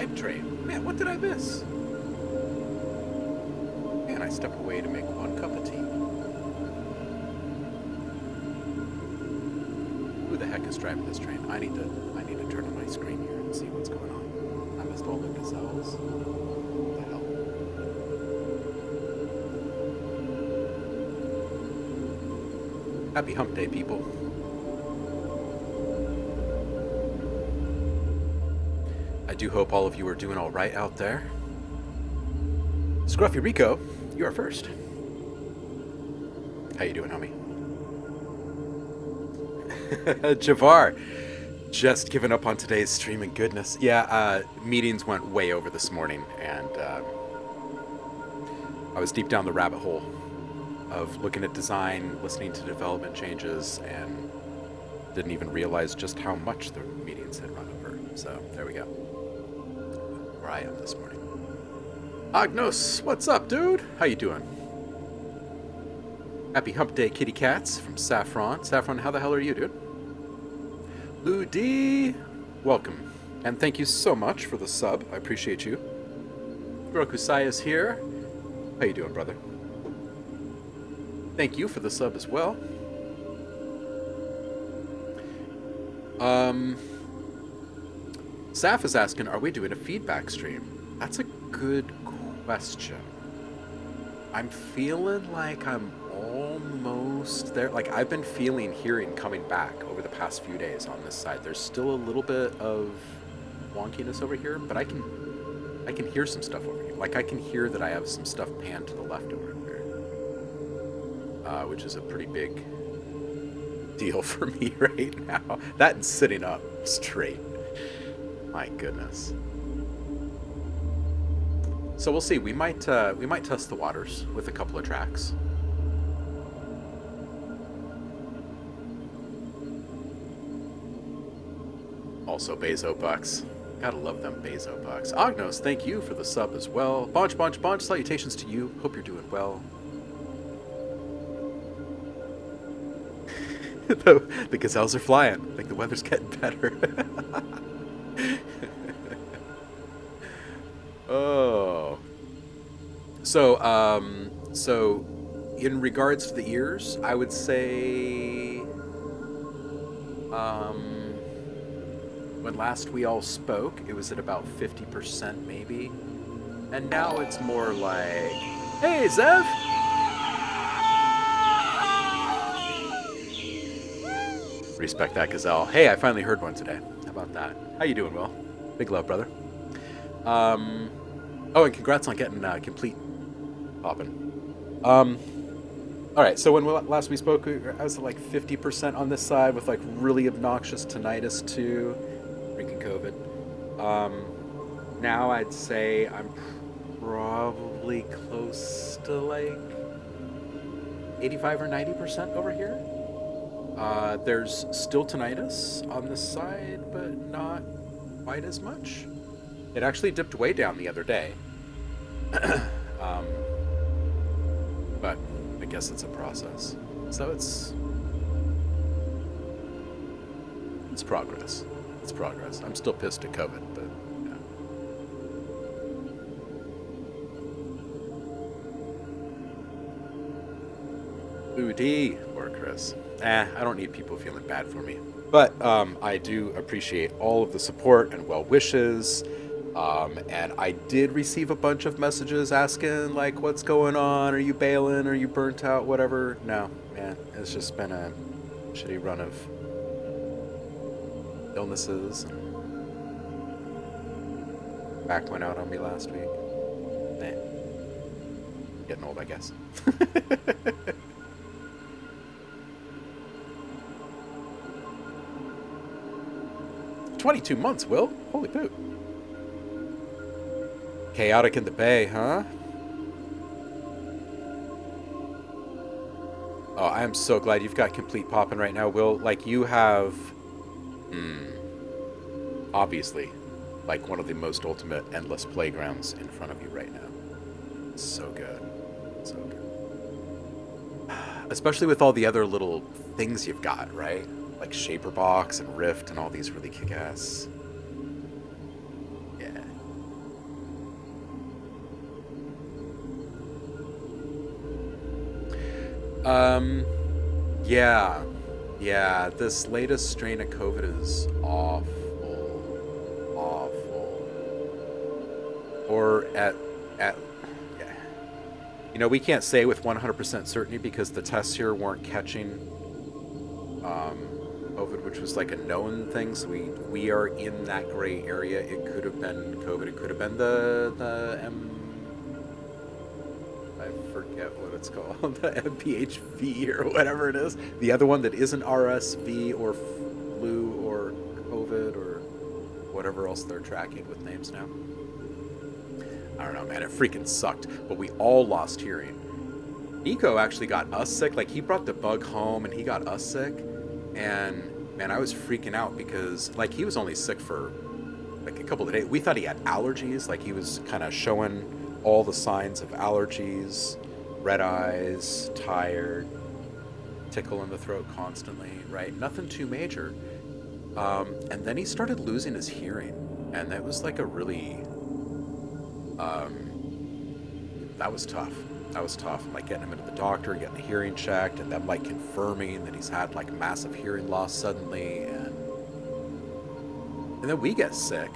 hype train. Man, what did I miss? Man, I stepped away to make one cup of tea. Who the heck is driving this train? I need to turn on my screen here and see what's going on. I missed all the gazelles. What the hell? Happy Hump Day, people. I do hope all of you are doing all right out there. Scruffy Rico, you are first. How you doing, homie? Javar, just giving up on today's streaming goodness. Yeah, meetings went way over this morning, and I was deep down the rabbit hole of looking at design, listening to development changes, and didn't even realize just how much the meetings had run over. So there we go. Where I am this morning. Agnos, what's up, dude? How you doing? Happy Hump Day, kitty cats, from Saffron. Saffron, how the hell are you, dude? Lou D, welcome. And thank you so much for the sub. I appreciate you. Rokusai is here. How you doing, brother? Thank you for the sub as well. Saf is asking, are we doing a feedback stream? That's a good question. I'm feeling like I'm almost there. Like, I've been hearing coming back over the past few days on this side. There's still a little bit of wonkiness over here, but I can hear some stuff over here. Like, I can hear that I have some stuff panned to the left over here, which is a pretty big deal for me right now. That and sitting up straight. My goodness. So we'll see. We might test the waters with a couple of tracks. Also, Bezo Bucks. Gotta love them Bezo Bucks. Agnos, thank you for the sub as well. Bunch. Salutations to you. Hope you're doing well. The gazelles are flying. I think the weather's getting better. Oh. So in regards to the ears, I would say, when last we all spoke, it was at about 50% maybe. And now it's more like, hey, Zev! Respect that, gazelle. Hey, I finally heard one today. How about that? How you doing, Will? Big love, brother. Oh, and congrats on getting complete popping. Alright, so when last we spoke, I was at like 50% on this side with like really obnoxious tinnitus too. Freaking COVID. Now I'd say I'm probably close to like 85 or 90% over here. There's still tinnitus on this side, but not quite as much. It actually dipped way down the other day. But I guess it's a process. So it's progress. It's progress. I'm still pissed at COVID, but yeah. Udi or Chris. I don't need people feeling bad for me. But I do appreciate all of the support and well wishes. And I did receive a bunch of messages asking, like, what's going on? Are you bailing? Are you burnt out? Whatever. No, man. It's just been a shitty run of illnesses. And back went out on me last week. Nah. Getting old, I guess. 22 months, Will. Holy poop. Chaotic in the Bay, huh? Oh, I am so glad you've got complete popping right now, Will. Like, you have, obviously, like one of the most ultimate endless playgrounds in front of you right now. It's so good. So good. Especially with all the other little things you've got, right? Like Shaper Box and Rift and all these really kick-ass. Yeah. Um, yeah, yeah. This latest strain of COVID is awful, awful. Or at, yeah. You know, we can't say with 100% certainty because the tests here weren't catching COVID, which was like a known thing. So we are in that gray area. It could have been COVID. It could have been the I forget what it's called, the MPHV or whatever it is. The other one that isn't RSV or flu or COVID or whatever else they're tracking with names now. I don't know, man. It freaking sucked. But we all lost hearing. Nico actually got us sick. Like, he brought the bug home and he got us sick. And, man, I was freaking out because, like, he was only sick for, like, a couple of days. We thought he had allergies. Like, he was kind of showing all the signs of allergies, red eyes, tired, tickle in the throat constantly, right? Nothing too major. And then he started losing his hearing. And that was, like, a really... that was tough. That was tough. Like getting him into the doctor, getting the hearing checked, and them like confirming that he's had like massive hearing loss suddenly, and then we get sick,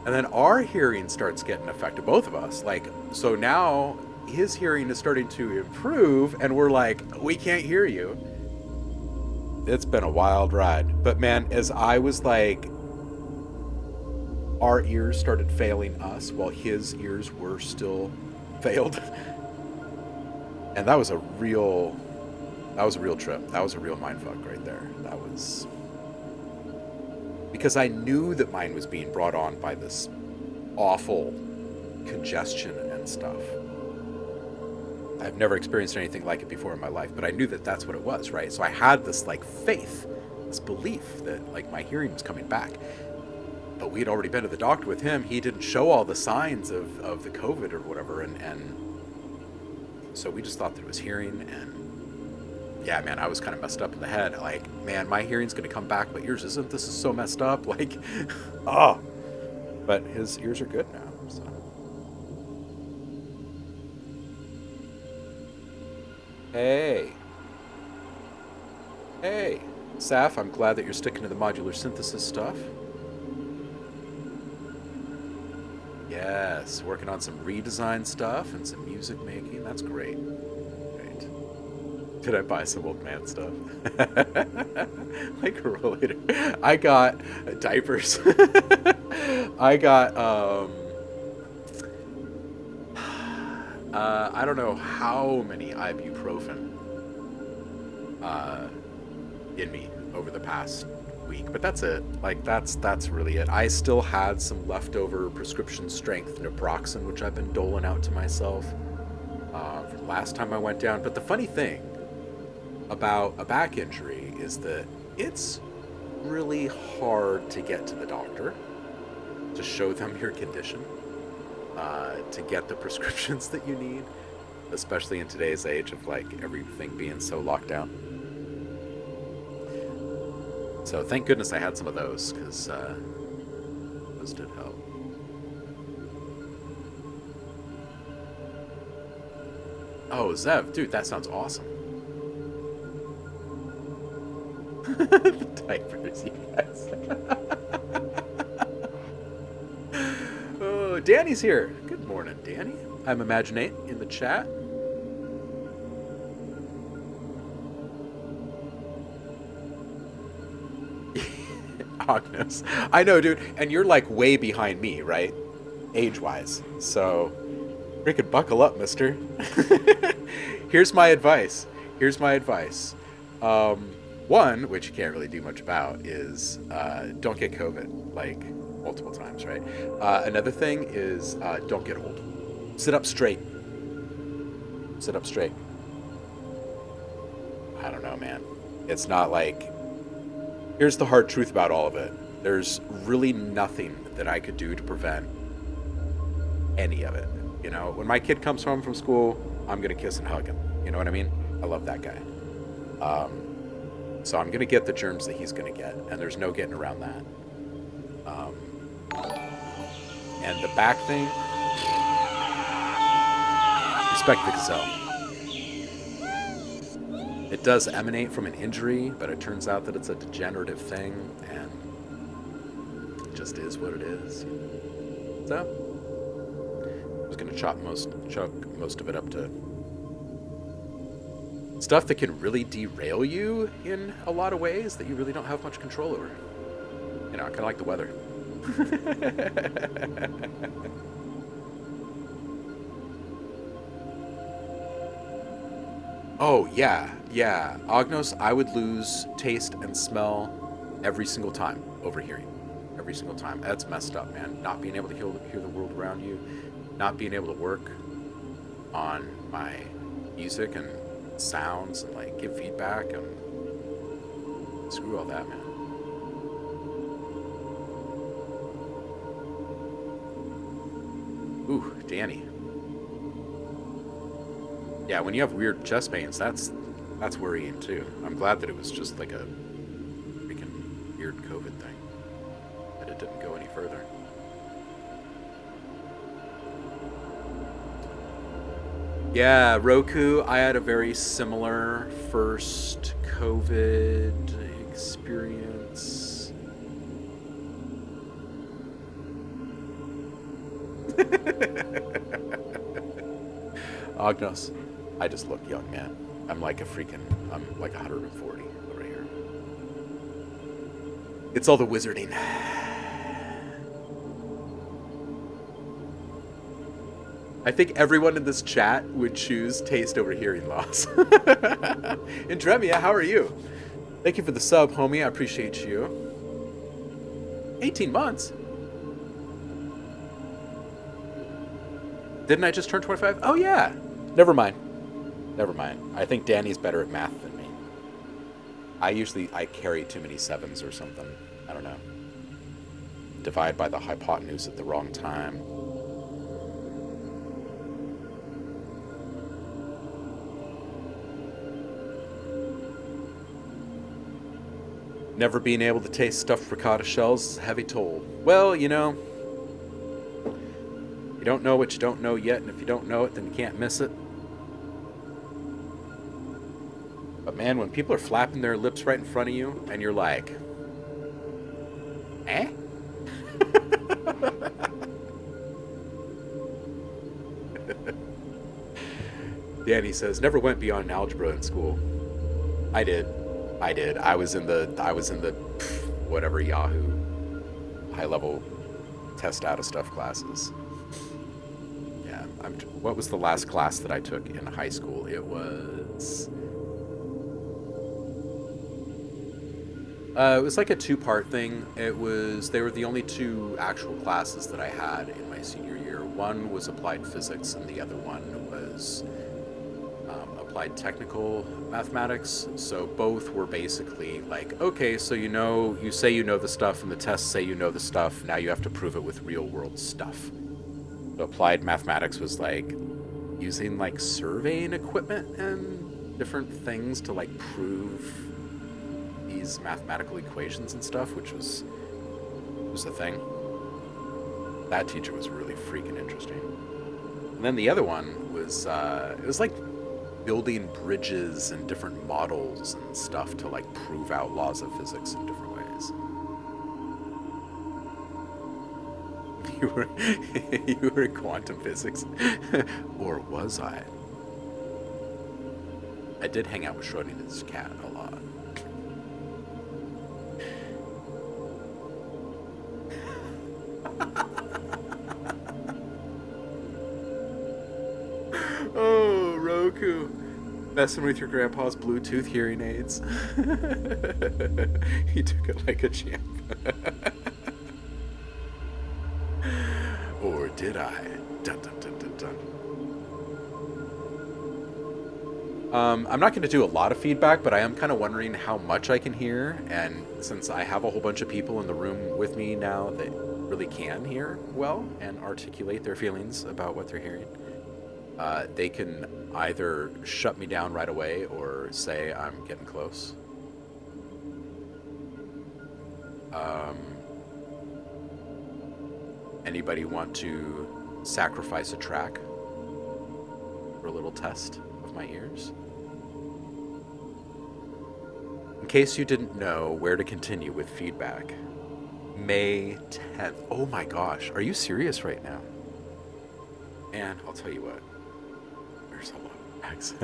and then our hearing starts getting affected, both of us. Like, so now his hearing is starting to improve, and we're like, we can't hear you. It's been a wild ride, but man, as I was like, our ears started failing us while his ears were still failed. And that was a real trip. That was a real mindfuck right there. That was because I knew that mine was being brought on by this awful congestion and stuff. I've never experienced anything like it before in my life, but I knew that that's what it was, right? So I had this like faith, this belief that like my hearing was coming back. But we had already been to the doctor with him. He didn't show all the signs of the COVID or whatever, and so we just thought that it was hearing. And yeah, man, I was kind of messed up in the head. Like, man, my hearing's gonna come back, but yours isn't. This is so messed up. Like, oh, but his ears are good now. So hey, hey, Saf, I'm glad that you're sticking to the modular synthesis stuff. Yes, working on some redesign stuff and some music making. That's great. Great. Did I buy some old man stuff? Like a rollator. I got diapers. I got I don't know how many ibuprofen in me over the past week, but that's it. Like that's really it. I still had some leftover prescription strength naproxen, which I've been doling out to myself from last time I went down. But the funny thing about a back injury is that it's really hard to get to the doctor to show them your condition, to get the prescriptions that you need, especially in today's age of like everything being so locked down. So thank goodness I had some of those, because those did help. Oh, Zev, dude, that sounds awesome. The diapers, you guys. Oh, Danny's here. Good morning, Danny. I'm Imaginate in the chat. Agnes. I know, dude, and you're like way behind me, right? Age-wise. So, freaking buckle up, mister. Here's my advice. Here's my advice. One, which you can't really do much about, is don't get COVID, like, multiple times, right? Another thing is don't get old. Sit up straight. Sit up straight. I don't know, man. It's not like... Here's the hard truth about all of it. There's really nothing that I could do to prevent any of it. You know, when my kid comes home from school, I'm going to kiss and hug him. You know what I mean? I love that guy. So I'm going to get the germs that he's going to get, and there's no getting around that. And the back thing, respect the gazelle. It does emanate from an injury, but it turns out that it's a degenerative thing, and it just is what it is. So, I was going to chalk most of it up to stuff that can really derail you in a lot of ways that you really don't have much control over. You know, kind of like the weather. Oh, yeah. Ognos, I would lose taste and smell every single time over hearing. Every single time. That's messed up, man. Not being able to hear the world around you. Not being able to work on my music and sounds and, like, give feedback and screw all that, man. Ooh, Danny. Yeah, when you have weird chest pains, that's worrying too. I'm glad that it was just like a freaking weird COVID thing. That it didn't go any further. Yeah, Roku, I had a very similar first COVID experience. Ognos, I just look young, man. I'm like 140 right here. It's all the wizarding. I think everyone in this chat would choose taste over hearing loss. And Dremia, how are you? Thank you for the sub, homie. I appreciate you. 18 months? Didn't I just turn 25? Oh, yeah. Never mind. I think Danny's better at math than me. I carry too many sevens or something. I don't know. Divide by the hypotenuse at the wrong time. Never being able to taste stuffed ricotta shells is a heavy toll. Well, you know, you don't know what you don't know yet, and if you don't know it, then you can't miss it. But man, when people are flapping their lips right in front of you, and you're like, eh? Danny says, never went beyond algebra in school. I did. I was in the whatever Yahoo high-level test out of stuff classes. Yeah, what was the last class that I took in high school? It was like a two-part thing. They were the only two actual classes that I had in my senior year. One was applied physics, and the other one was applied technical mathematics. So both were basically like, okay, so you say you know the stuff, and the tests say you know the stuff. Now you have to prove it with real-world stuff. So applied mathematics was like using like surveying equipment and different things to like prove these mathematical equations and stuff, which was the thing. That teacher was really freaking interesting. And then the other one was it was like building bridges and different models and stuff to like prove out laws of physics in different ways. You were in quantum physics, or was I? I did hang out with Schrodinger's cat a lot. Oh, Roku. Messing with your grandpa's Bluetooth hearing aids. He took it like a champ. Or did I? Dun, dun, dun, dun, dun. I'm not going to do a lot of feedback, but I am kind of wondering how much I can hear. And since I have a whole bunch of people in the room with me now that really can hear well and articulate their feelings about what they're hearing, they can either shut me down right away or say I'm getting close. Anybody want to sacrifice a track for a little test of my ears? In case you didn't know where to continue with feedback, May 10th. Oh my gosh, are you serious right now? And I'll tell you what, there's a lot of packs.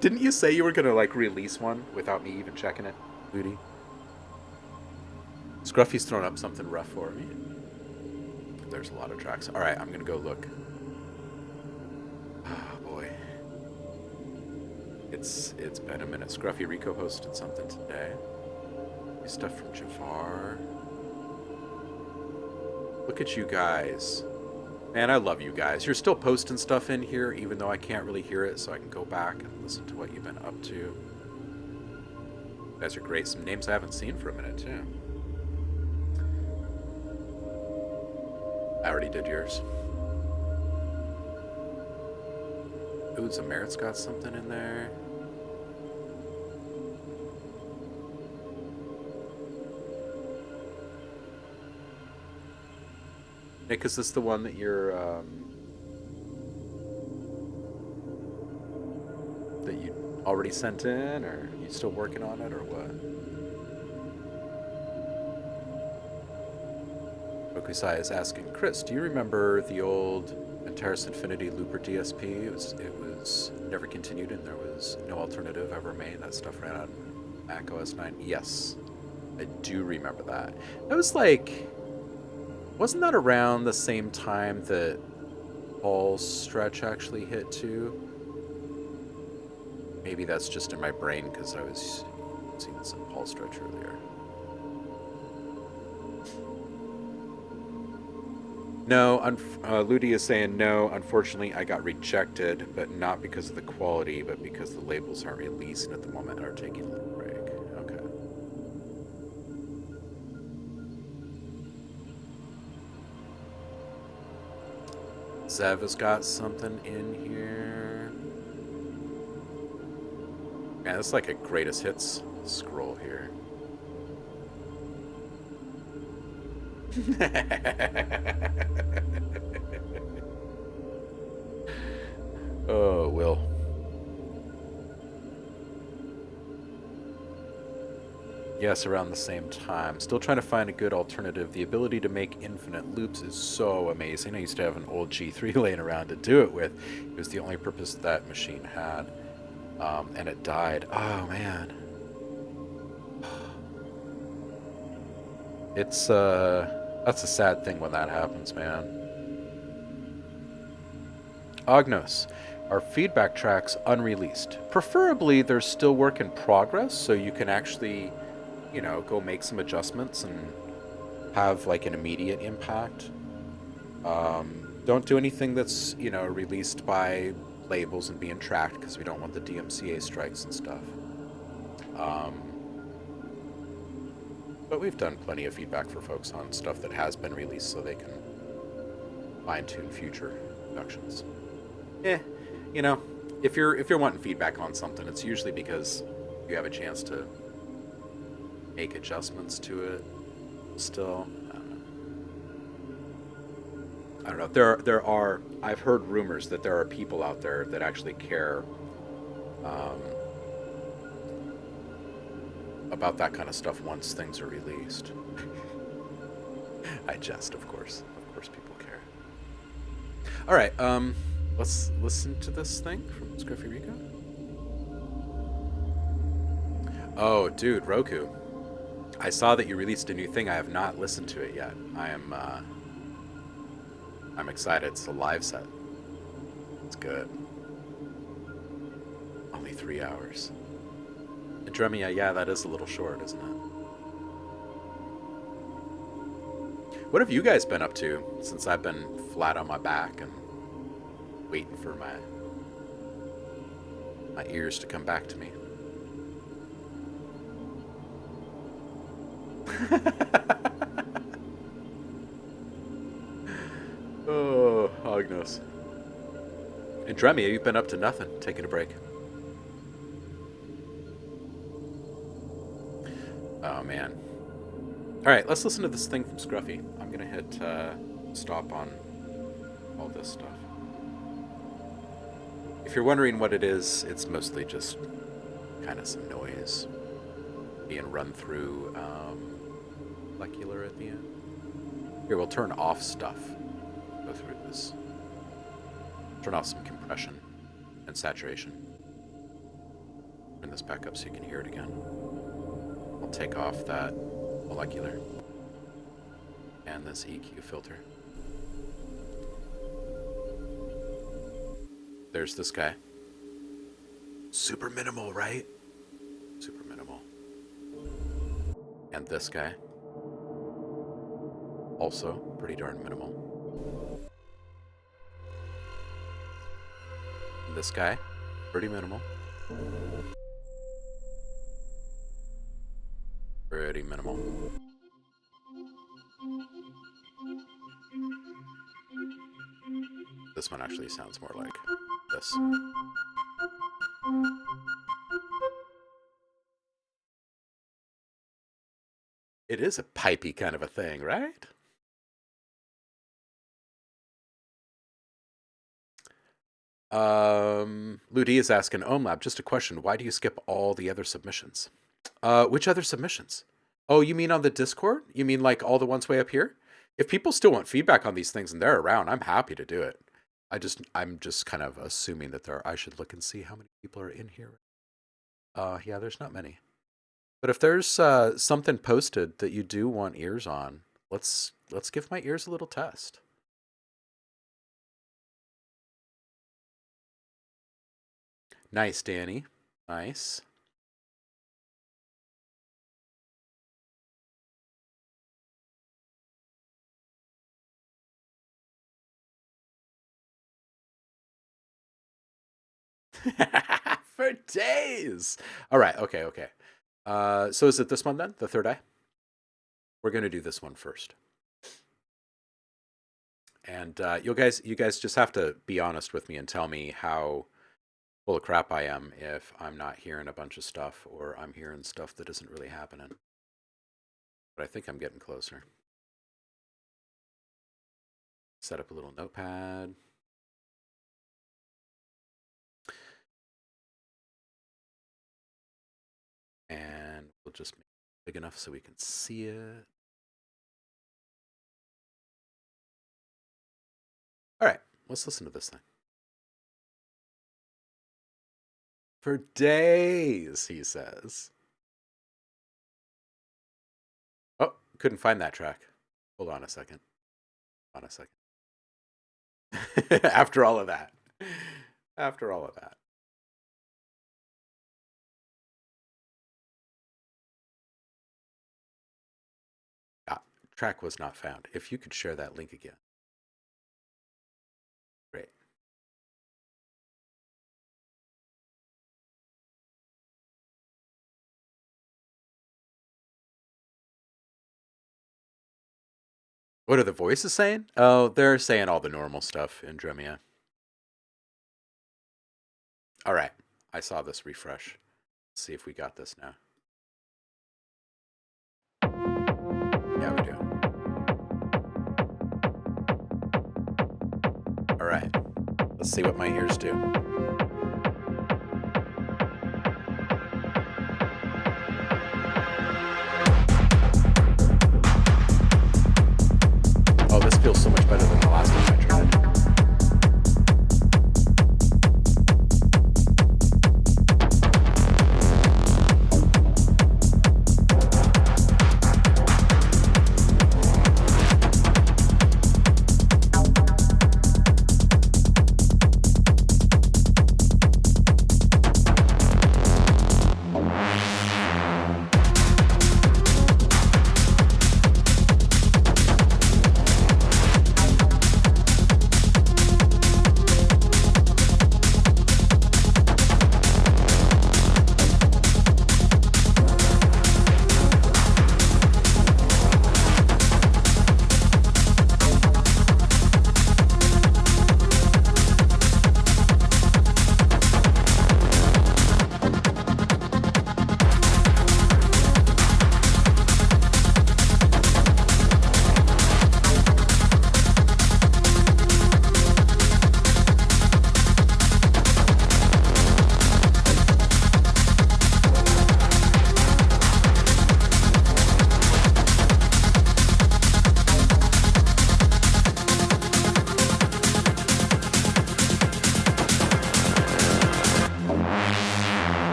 Didn't you say you were gonna like release one without me even checking it, Ludi? Scruffy's thrown up something rough for me. There's a lot of tracks. All right, I'm gonna go look. Oh boy, it's been a minute. Scruffy Rico posted something today. New stuff from Jafar. Look at you guys. Man, I love you guys. You're still posting stuff in here, even though I can't really hear it, so I can go back and listen to what you've been up to. You guys are great. Some names I haven't seen for a minute, too. I already did yours. Ooh, Zamerit's got something in there. Nick, is this the one that you're, that you already sent in, or are you still working on it, or what? Okusai is asking, Chris, do you remember the old Antares Infinity Looper DSP? It was never continued, and there was no alternative ever made. That stuff ran on Mac OS 9. Yes, I do remember that. That was like, wasn't that around the same time that Paul's stretch actually hit too? Maybe that's just in my brain because I was seeing this in Paul's stretch earlier. No, Ludi is saying no. Unfortunately, I got rejected, but not because of the quality, but because the labels aren't releasing at the moment and are taking a little break. Okay. Zev has got something in here. Man, this is like a greatest hits scroll here. Oh, Will. Yes, around the same time. Still trying to find a good alternative. The ability to make infinite loops is so amazing. I used to have an old G3 laying around to do it with. It was the only purpose that machine had. And it died. Oh, man. It's, that's a sad thing when that happens, man. Ognos, are feedback tracks unreleased? Preferably, they're still work in progress, so you can actually, you know, go make some adjustments and have like an immediate impact. Don't do anything that's, you know, released by labels and being tracked because we don't want the DMCA strikes and stuff. But we've done plenty of feedback for folks on stuff that has been released so they can fine-tune future productions. You know, if you're wanting feedback on something, it's usually because you have a chance to make adjustments to it still. I don't know. There are I've heard rumors that there are people out there that actually care about that kind of stuff once things are released. I jest, of course. Of course people care. All right, let's listen to this thing from Scruffy Rico. Oh, dude, Roku. I saw that you released a new thing. I have not listened to it yet. I'm excited. It's a live set. It's good. Only 3 hours. Dremia, yeah, that is a little short, isn't it? What have you guys been up to since I've been flat on my back and waiting for my ears to come back to me? Oh, Agnos. And Dremia, you've been up to nothing, taking a break. Oh, man. All right, let's listen to this thing from Scruffy. I'm going to hit stop on all this stuff. If you're wondering what it is, it's mostly just kind of some noise being run through molecular at the end. Here, we'll turn off stuff. Go through this. Turn off some compression and saturation. Turn this back up so you can hear it again. I'll take off that molecular and this EQ filter. There's this guy. Super minimal, right? Super minimal. And this guy. Also pretty darn minimal. And this guy, pretty minimal. Pretty minimal. This one actually sounds more like this. It is a pipey kind of a thing, right? Ludi is asking OhmLab, just a question. Why do you skip all the other submissions? Which other submissions? Oh, you mean on the Discord? You mean like all the ones way up here? If people still want feedback on these things and they're around, I'm happy to do it. I'm just kind of assuming that I should look and see how many people are in here. Yeah, there's not many. But if there's something posted that you do want ears on, let's give my ears a little test. Nice, Danny. Nice. For days. All right. Okay. So is it this one then? The third eye? We're going to do this one first. And you guys just have to be honest with me and tell me how full of crap I am if I'm not hearing a bunch of stuff or I'm hearing stuff that isn't really happening. But I think I'm getting closer. Set up a little notepad. And we'll just make it big enough so we can see it. All right, let's listen to this thing. For days, he says. Oh, couldn't find that track. Hold on a second. After all of that. Track was not found. If you could share that link again. Great. What are the voices saying? Oh, they're saying all the normal stuff in Dremia. All right. I saw this refresh. Let's see if we got this now. Yeah, we do. All right. Let's see what my ears do. Oh, this feels so much better than the last time I tried.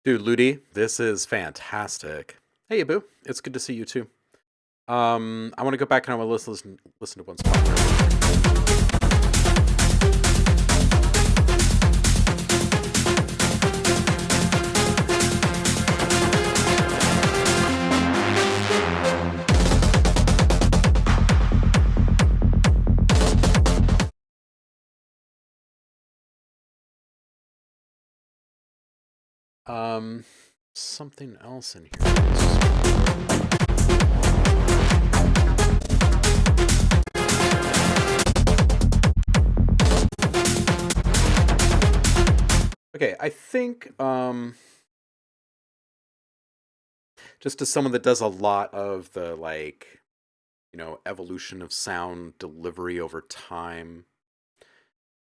Dude, Ludi, this is fantastic. Hey, Abu. It's good to see you too. I want to go back and I want to listen to one spot here real quick. Um, Something else in here. Okay, I think just as someone that does a lot of the evolution of sound delivery over time,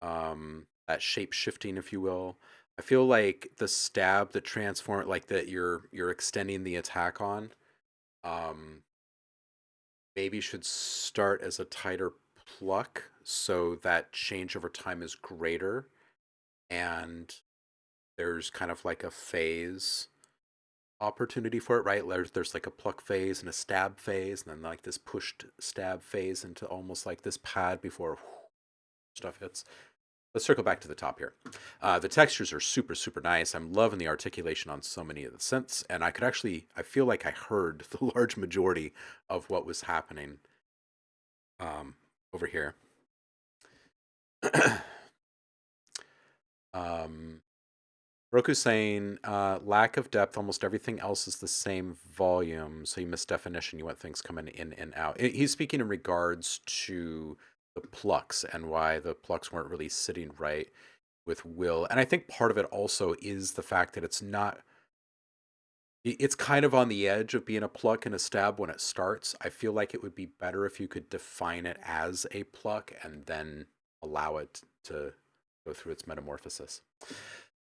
that shape shifting, if you will. I feel like the stab, the transform, like that you're extending the attack on, um, maybe should start as a tighter pluck so that change over time is greater, and there's kind of like a phase opportunity for it, right? There's like a pluck phase and a stab phase, and then like this pushed stab phase into almost like this pad before stuff hits. Let's circle back to the top here. The textures are super, super nice. I'm loving the articulation on so many of the synths, and I feel like I heard the large majority of what was happening um, over here. um, Roku's saying lack of depth. Almost everything else is the same volume, so you miss definition. You want things coming in and out. He's speaking in regards to the plucks and why the plucks weren't really sitting right with Will. And I think part of it also is the fact that it's kind of on the edge of being a pluck and a stab when it starts. I feel like it would be better if you could define it as a pluck and then allow it to go through its metamorphosis.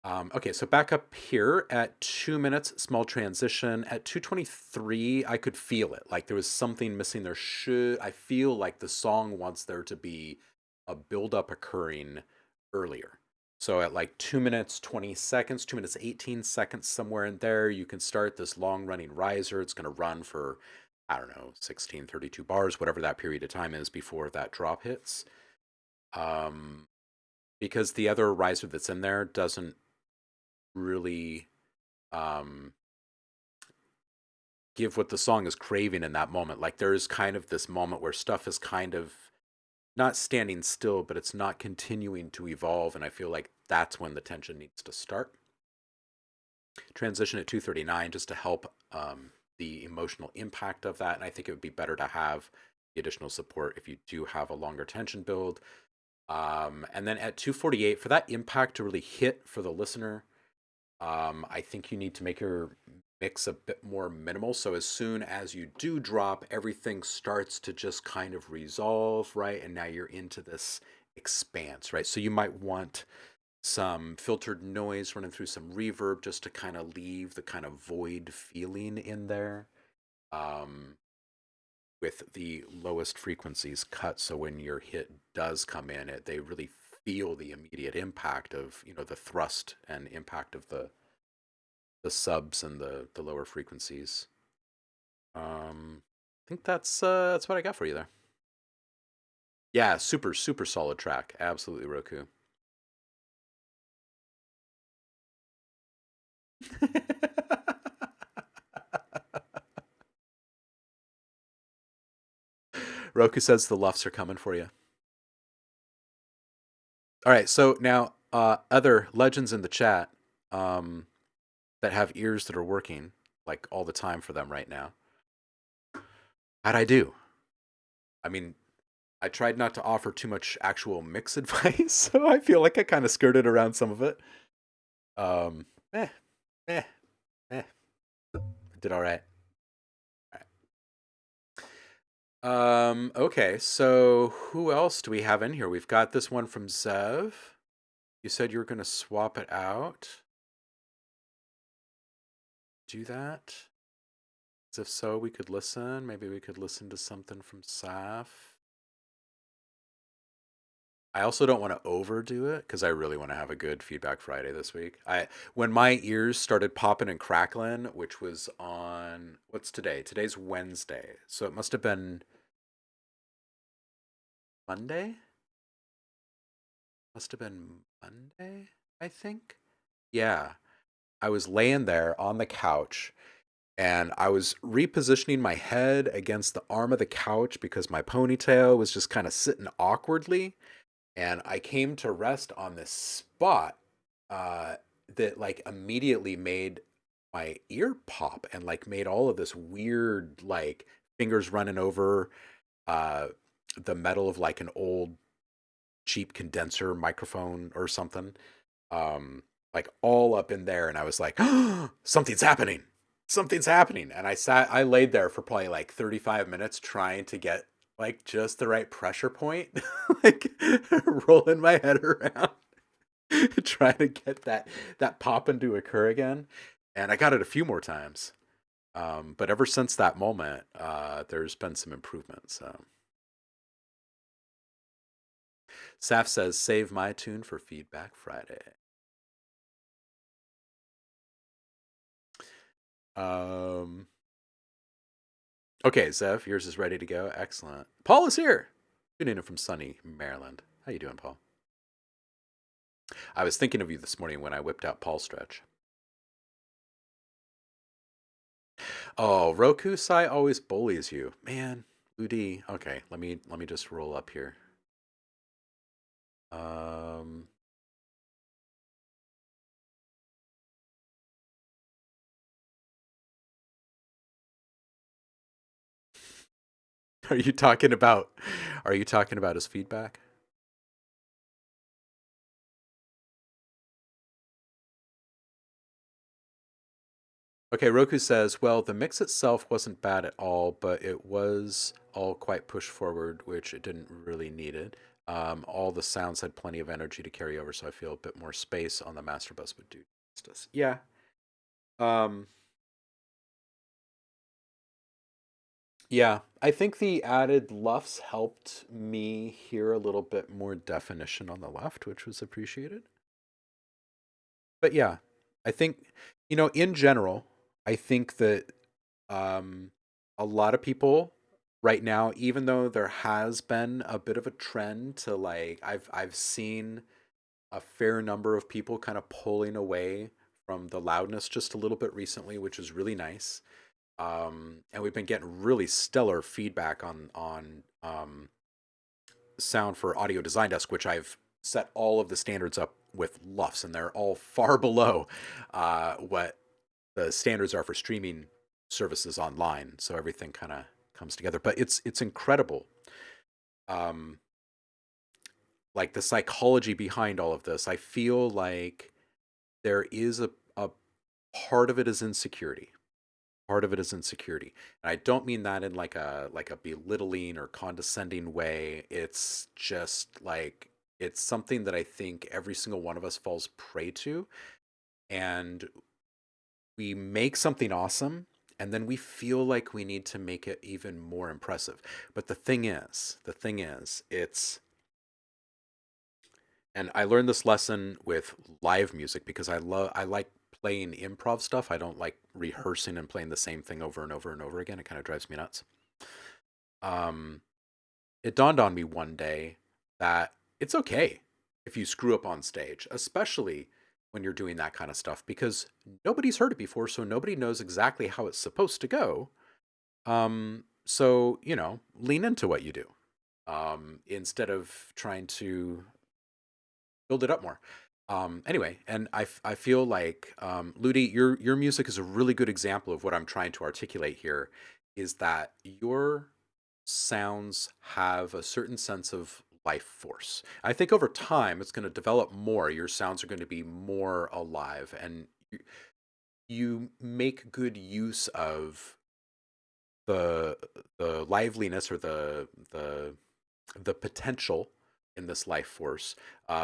Okay, so back up here at 2 minutes, small transition. At 2:23, I could feel it. Like there was something missing. I feel like the song wants there to be a buildup occurring earlier. So at like 2 minutes, 20 seconds, 2 minutes, 18 seconds, somewhere in there, you can start this long running riser. It's going to run for, I don't know, 16, 32 bars, whatever that period of time is before that drop hits. Um, because the other riser that's in there doesn't really um, give what the song is craving in that moment. Like there is kind of this moment where stuff is kind of not standing still, but it's not continuing to evolve, and I feel like that's when the tension needs to start. Transition at 2:39 just to help the emotional impact of that, and I think it would be better to have the additional support if you do have a longer tension build. And then at 2:48 for that impact to really hit for the listener, I think you need to make your mix a bit more minimal. So as soon as you do drop, everything starts to just kind of resolve, right? And now you're into this expanse, right? So you might want some filtered noise running through some reverb just to kind of leave the kind of void feeling in there. Um, with the lowest frequencies cut, so when your hit does come in, they really feel the immediate impact of the thrust and impact of the subs and the lower frequencies. I think that's what I got for you there. Yeah, super super solid track. Absolutely, Roku. Roku says the Luffs are coming for you. All right, so now other legends in the chat um, that have ears that are working like all the time for them right now. How'd I do? I mean, I tried not to offer too much actual mix advice, so I feel like I kind of skirted around some of it. Um, eh, eh, eh. Did all right. Okay, so who else do we have in here? We've got this one from Zev. You said you were going to swap it out. Do that. As if so, we could listen. Maybe we could listen to something from Saf. I also don't want to overdo it because I really want to have a good feedback Friday this week. I When my ears started popping and crackling, which was on what's today? Today's Wednesday, so it must have been Monday. Must have been Monday, I think. Yeah, I was laying there on the couch and I was repositioning my head against the arm of the couch because my ponytail was just kind of sitting awkwardly, and I came to rest on this spot uh, that like immediately made my ear pop and like made all of this weird like fingers running over uh, the metal of like an old cheap condenser microphone or something, um, like all up in there, and I was like, oh, something's happening, something's happening, and I laid there for probably like 35 minutes trying to get like just the right pressure point, like rolling my head around, trying to get that popping to occur again, and I got it a few more times. But ever since that moment, there's been some improvements. So Saf says, "Save my tune for Feedback Friday." Um, Okay, Zev, yours is ready to go. Excellent. Paul is here. Tuning in from sunny Maryland. How you doing, Paul? I was thinking of you this morning when I whipped out Paul Stretch. Oh, Roku Sai always bullies you, man. Udi. Okay, let me just roll up here. Um, are you talking about? Are you talking about his feedback? Okay, Roku says, well, the mix itself wasn't bad at all, but it was all quite pushed forward, which it didn't really need it. All the sounds had plenty of energy to carry over, so I feel a bit more space on the master bus would do justice. Yeah. Um, yeah, I think the added LUFs helped me hear a little bit more definition on the left, which was appreciated. But yeah, I think, in general, I think that um, a lot of people right now, even though there has been a bit of a trend to like, I've seen a fair number of people kind of pulling away from the loudness just a little bit recently, which is really nice. And we've been getting really stellar feedback on sound for Audio Design Desk, which I've set all of the standards up with LUFs, and they're all far below what the standards are for streaming services online. So everything kind of comes together. But it's incredible, um, like the psychology behind all of this. I feel like there is a part of it is insecurity. Part of it is insecurity, and I don't mean that in like a belittling or condescending way. It's just like it's something that I think every single one of us falls prey to, and we make something awesome, and then we feel like we need to make it even more impressive. But the thing is, it's and I learned this lesson with live music because I like playing improv stuff. I don't like rehearsing and playing the same thing over and over and over again. It kind of drives me nuts. Um, it dawned on me one day that it's okay if you screw up on stage, especially when you're doing that kind of stuff, because nobody's heard it before, so nobody knows exactly how it's supposed to go. So lean into what you do, instead of trying to build it up more. Anyway, and I feel like, Ludi, your music is a really good example of what I'm trying to articulate here. Is that your sounds have a certain sense of life force. I think over time it's going to develop more. Your sounds are going to be more alive, and you make good use of the the liveliness or the potential in this life force,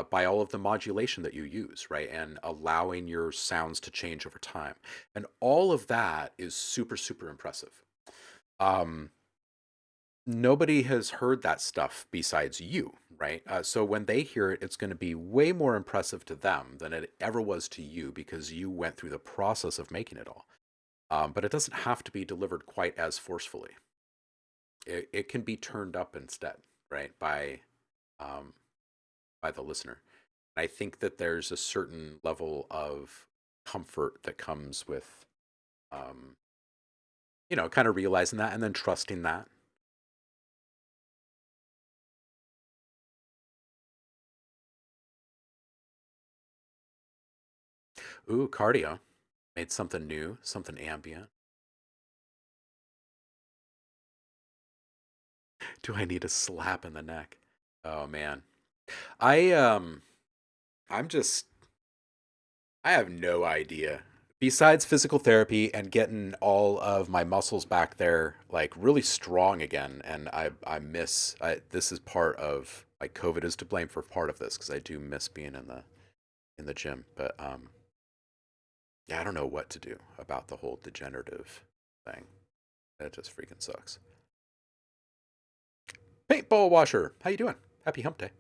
by all of the modulation that you use, right? And allowing your sounds to change over time. And all of that is super, super impressive. Um, Nobody has heard that stuff besides you, right? So when they hear it, it's going to be way more impressive to them than it ever was to you because you went through the process of making it all. But it doesn't have to be delivered quite as forcefully. It can be turned up instead, right? Um, by the listener. And I think that there's a certain level of comfort that comes with, um, kind of realizing that and then trusting that. Ooh, cardio. Made something new, something ambient. Do I need a slap in the neck? Oh man. I I'm just I have no idea. Besides physical therapy and getting all of my muscles back there like really strong again, and this is part of like COVID is to blame for part of this because I do miss being in the gym. But yeah, I don't know what to do about the whole degenerative thing. That just freaking sucks. Paintball washer, how you doing? Happy Hump Day.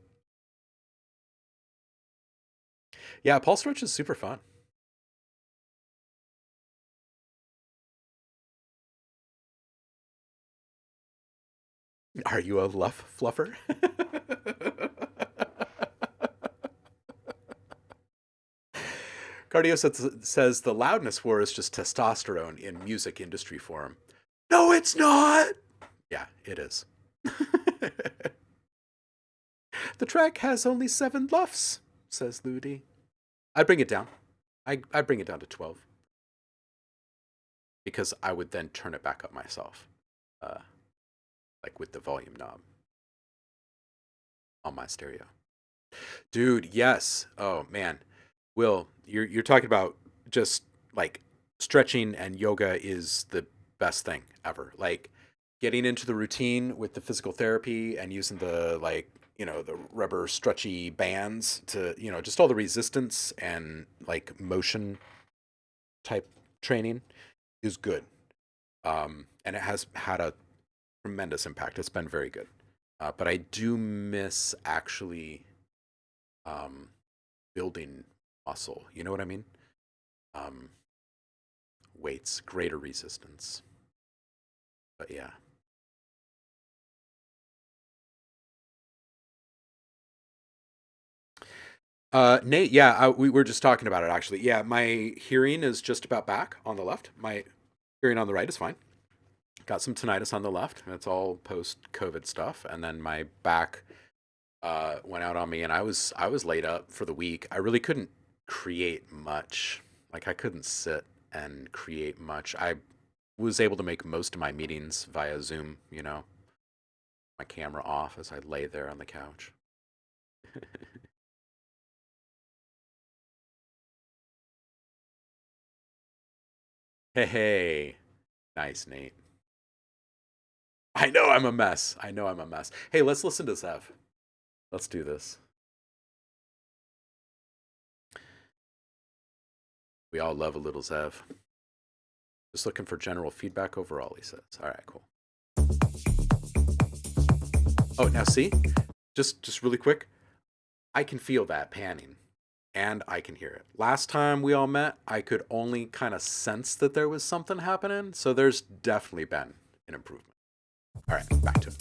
Yeah, Pulse Stretch is super fun. Are you a luff fluffer? Cardio says the loudness war is just testosterone in music industry form. No, it's not. Yeah, it is. The track has only 7 luffs, says Ludi. I'd bring it down. I'd bring it down to 12 because I would then turn it back up myself, uh, like with the volume knob on my stereo. Dude, yes. Oh man, Will, you're talking about just like stretching and yoga is the best thing ever. Like getting into the routine with the physical therapy and using the like, the rubber stretchy bands to, just all the resistance and like motion type training is good. And it has had a tremendous impact. It's been very good. But I do miss actually um, building muscle. You know what I mean? Um, Weights, greater resistance. But yeah. Nate, yeah, we were just talking about it actually. Yeah, my hearing is just about back on the left. My hearing on the right is fine. Got some tinnitus on the left. That's all post COVID stuff. And then my back went out on me, and I was laid up for the week. I really couldn't create much. Like I couldn't sit and create much. I was able to make most of my meetings via Zoom. My camera off as I lay there on the couch. Hey, hey, nice, Nate. I know I'm a mess. I know I'm a mess. Hey, let's listen to Zev. Let's do this. We all love a little Zev. Just looking for general feedback overall, he says. All right, cool. Oh, now see? Just really quick. I can feel that panning and I can hear it. Last time we all met, I could only kind of sense that there was something happening. So there's definitely been an improvement. All right, back to it.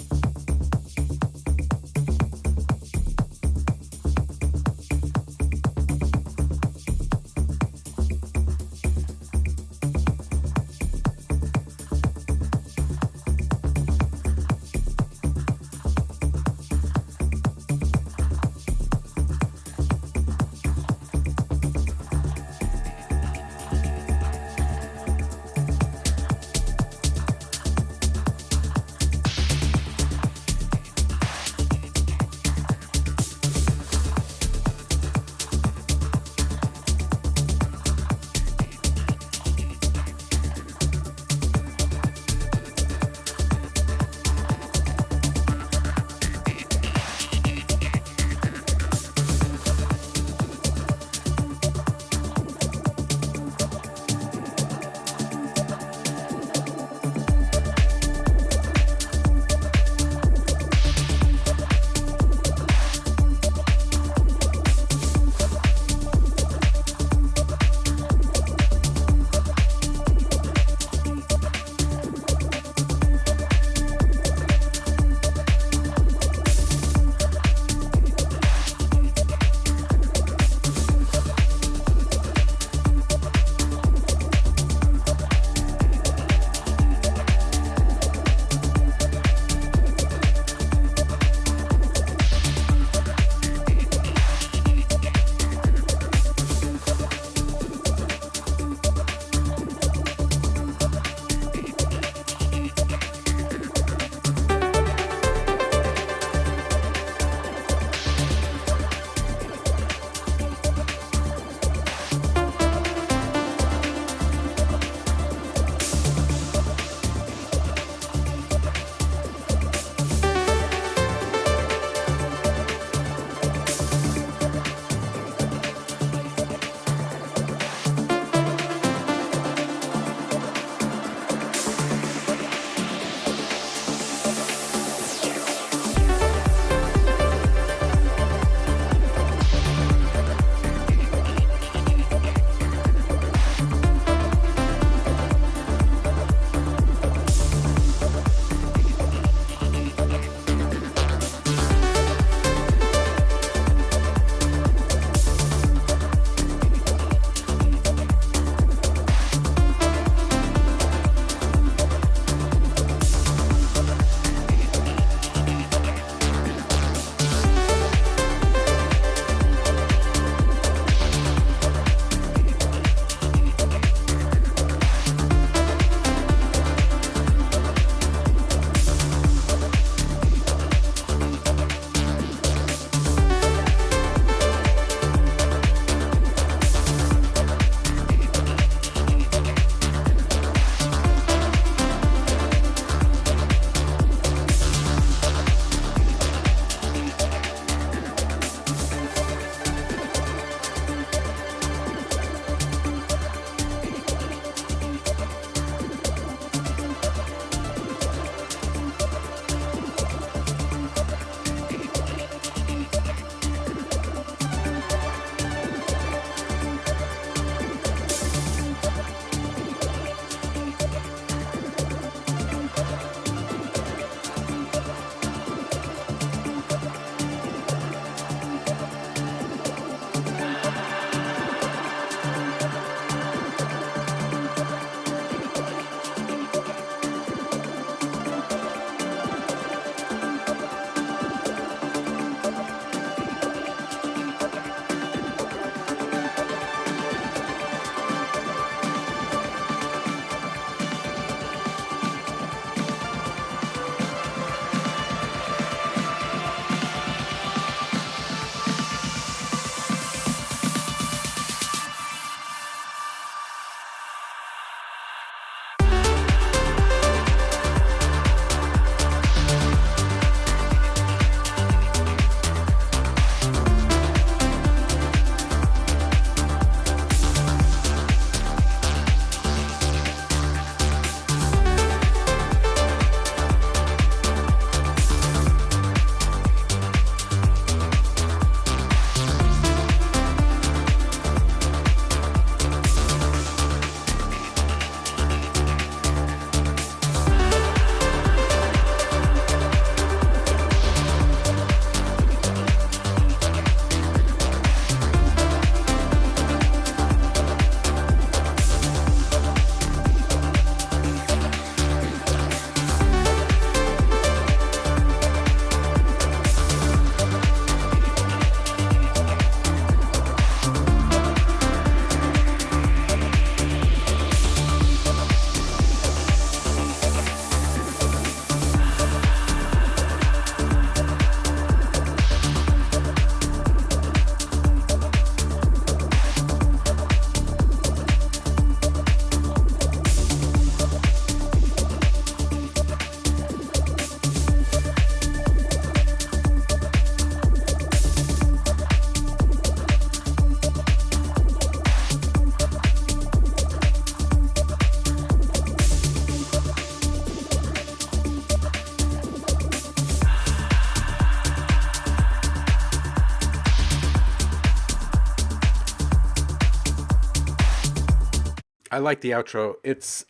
I like the outro. It's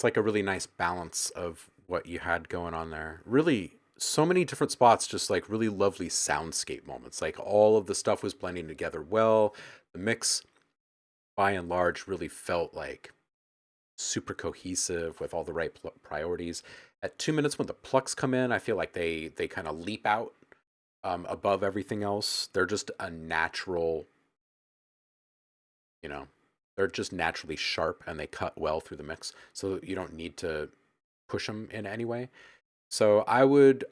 like a really nice balance of what you had going on there. Really, so many different spots, just like really lovely soundscape moments. Like all of the stuff was blending together well. The mix, by and large, really felt like super cohesive with all the right priorities. At 2 minutes when the plucks come in, I feel like they kind of leap out above everything else. They're just a natural, you know, they're just naturally sharp and they cut well through the mix. So you don't need to push them in any way. So I would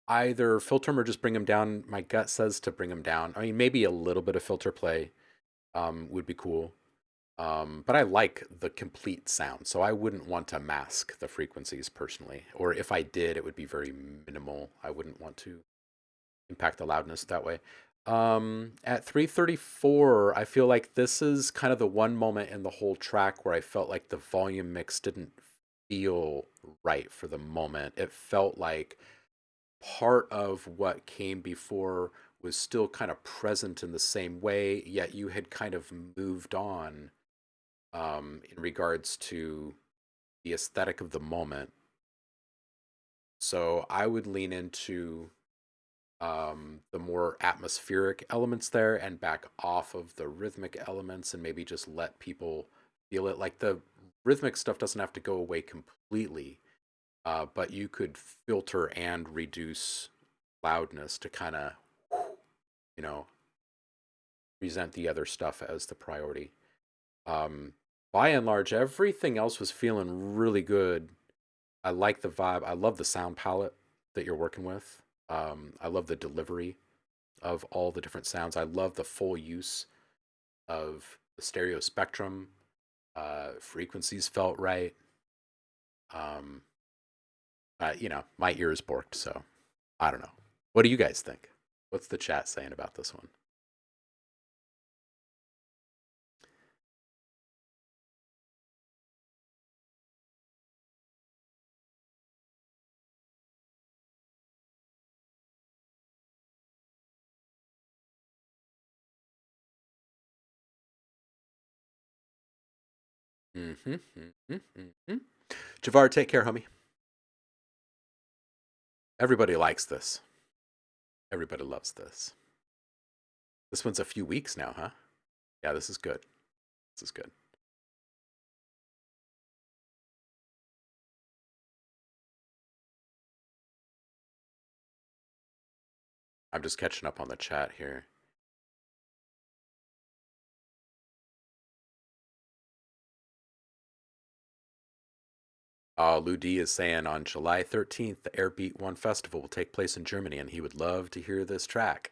either filter them or just bring them down. My gut says to bring them down. I mean, maybe a little bit of filter play would be cool. But I like the complete sound, so I wouldn't want to mask the frequencies personally. Or if I did, it would be very minimal. I wouldn't want to impact the loudness that way. At 334, I feel like this is kind of the one moment in the whole track where I felt like the volume mix didn't feel right for the moment. It felt like part of what came before was still kind of present in the same way, yet you had kind of moved on in regards to the aesthetic of the moment. So I would lean into the more atmospheric elements there and back off of the rhythmic elements and maybe just let people feel it. Like the rhythmic stuff doesn't have to go away completely, but you could filter and reduce loudness to kind of, you know, present the other stuff as the priority. Um, by and large, everything else was feeling really good. I like the vibe. I love the sound palette that you're working with. I love the delivery of all the different sounds. I love the full use of the stereo spectrum. Frequencies felt right. Um, my ears borked, so I don't know. What do you guys think? What's the chat saying about this one? Mm-hmm, mm-hmm, mm-hmm. Javar, take care, homie. Everybody likes this. Everybody loves this. This one's a few weeks now, huh? Yeah, this is good. This is good. I'm just catching up on the chat here. Lou D is saying on July 13th, the Airbeat One Festival will take place in Germany, and he would love to hear this track.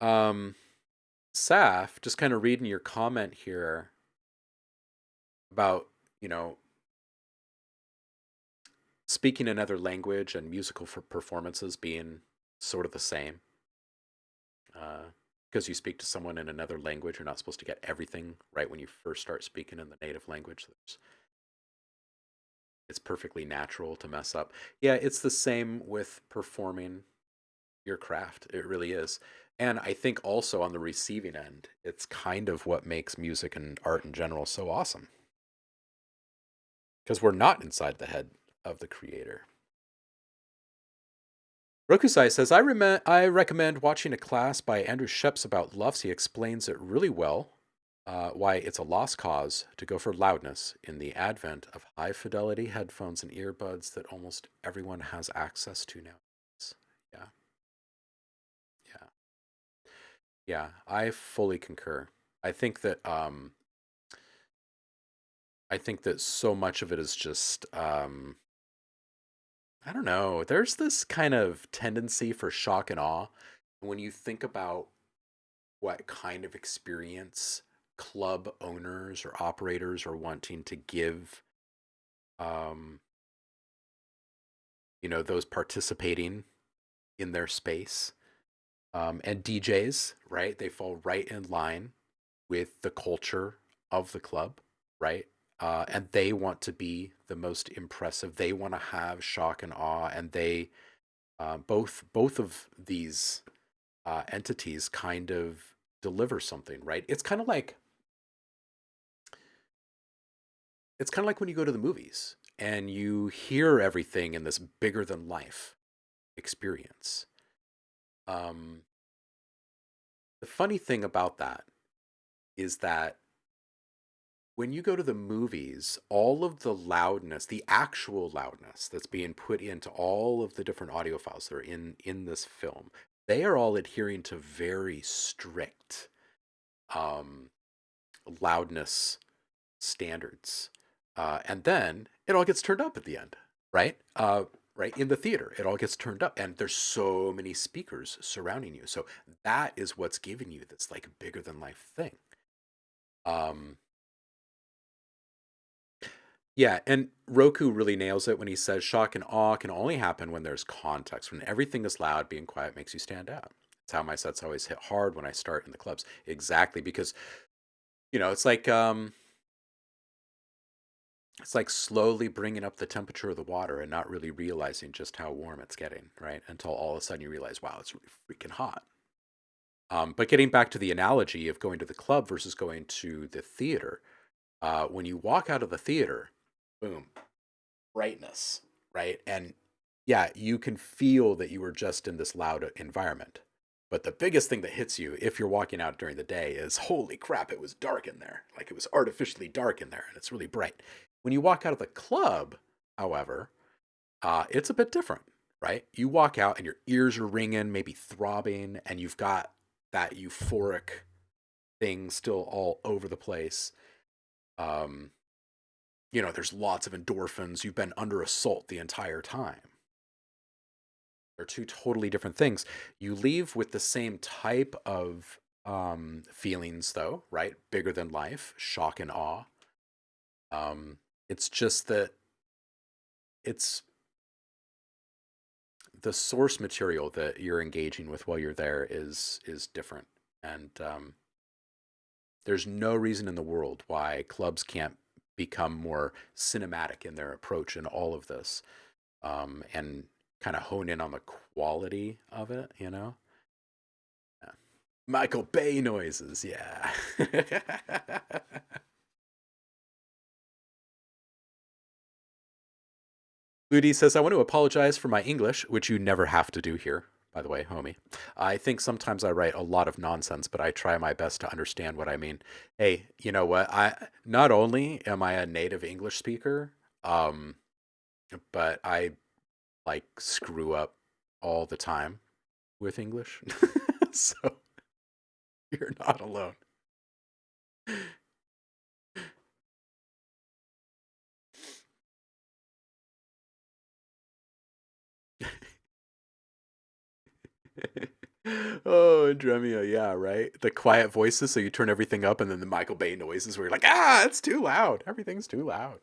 um, Saf, just kind of reading your comment here about, you know, speaking another language and musical for performances being sort of the same. Because you speak to someone in another language, you're not supposed to get everything right when you first start speaking in the native language. It's perfectly natural to mess up. Yeah, it's the same with performing your craft. It really is. And I think also on the receiving end, it's kind of what makes music and art in general so awesome. Because we're not inside the head of the creator. Rokusai says, I recommend watching a class by Andrew Sheps about LUFS. He explains it really well, why it's a lost cause to go for loudness in the advent of high fidelity headphones and earbuds that almost everyone has access to now. Yeah, yeah, yeah. I fully concur. I think that so much of it is just I don't know. There's this kind of tendency for shock and awe when you think about what kind of experience club owners or operators are wanting to give um those participating in their space, and DJs, right? They fall right in line with the culture of the club, right? And they want to be the most impressive. They want to have shock and awe, and Both of these entities kind of deliver something, right? It's kind of like when you go to the movies and you hear everything in this bigger than life experience. Um, the funny thing about that is that when you go to the movies, all of the loudness, the actual loudness that's being put into all of the different audio files that are in this film, they are all adhering to very strict um, loudness standards, and then it all gets turned up at the end, right? Right in the theater, it all gets turned up, and there's so many speakers surrounding you. So that is what's giving you this like bigger than life thing. Um, Yeah, and Roku really nails it when he says shock and awe can only happen when there's context. When everything is loud, being quiet makes you stand out. That's how my sets always hit hard when I start in the clubs. Exactly, because it's like slowly bringing up the temperature of the water and not really realizing just how warm it's getting, right? Until all of a sudden you realize, wow, it's really freaking hot. But getting back to the analogy of going to the club versus going to the theater, when you walk out of the theater, boom, brightness, right? And yeah, you can feel that you were just in this loud environment. But the biggest thing that hits you if you're walking out during the day is holy crap, it was dark in there. Like it was artificially dark in there and it's really bright. When you walk out of the club, however, it's a bit different, right? You walk out and your ears are ringing, maybe throbbing, and you've got that euphoric thing still all over the place. Um, there's lots of endorphins. You've been under assault the entire time. They're two totally different things. You leave with the same type of feelings, though, right? Bigger than life, shock and awe. It's just that it's the source material that you're engaging with while you're there is different, and there's no reason in the world why clubs can't become more cinematic in their approach in all of this, and kind of hone in on the quality of it. Yeah. Michael Bay noises, yeah. Ludi says, I want to apologize for my English, which you never have to do here, by the way, homie. I think sometimes I write a lot of nonsense, but I try my best to understand what I mean. Hey, you know what? I not only am I a native English speaker, um, but I like screw up all the time with English. So you're not alone. Oh, Dremia, yeah, right. The quiet voices, so you turn everything up, and then the Michael Bay noises, where you're like, it's too loud. Everything's too loud.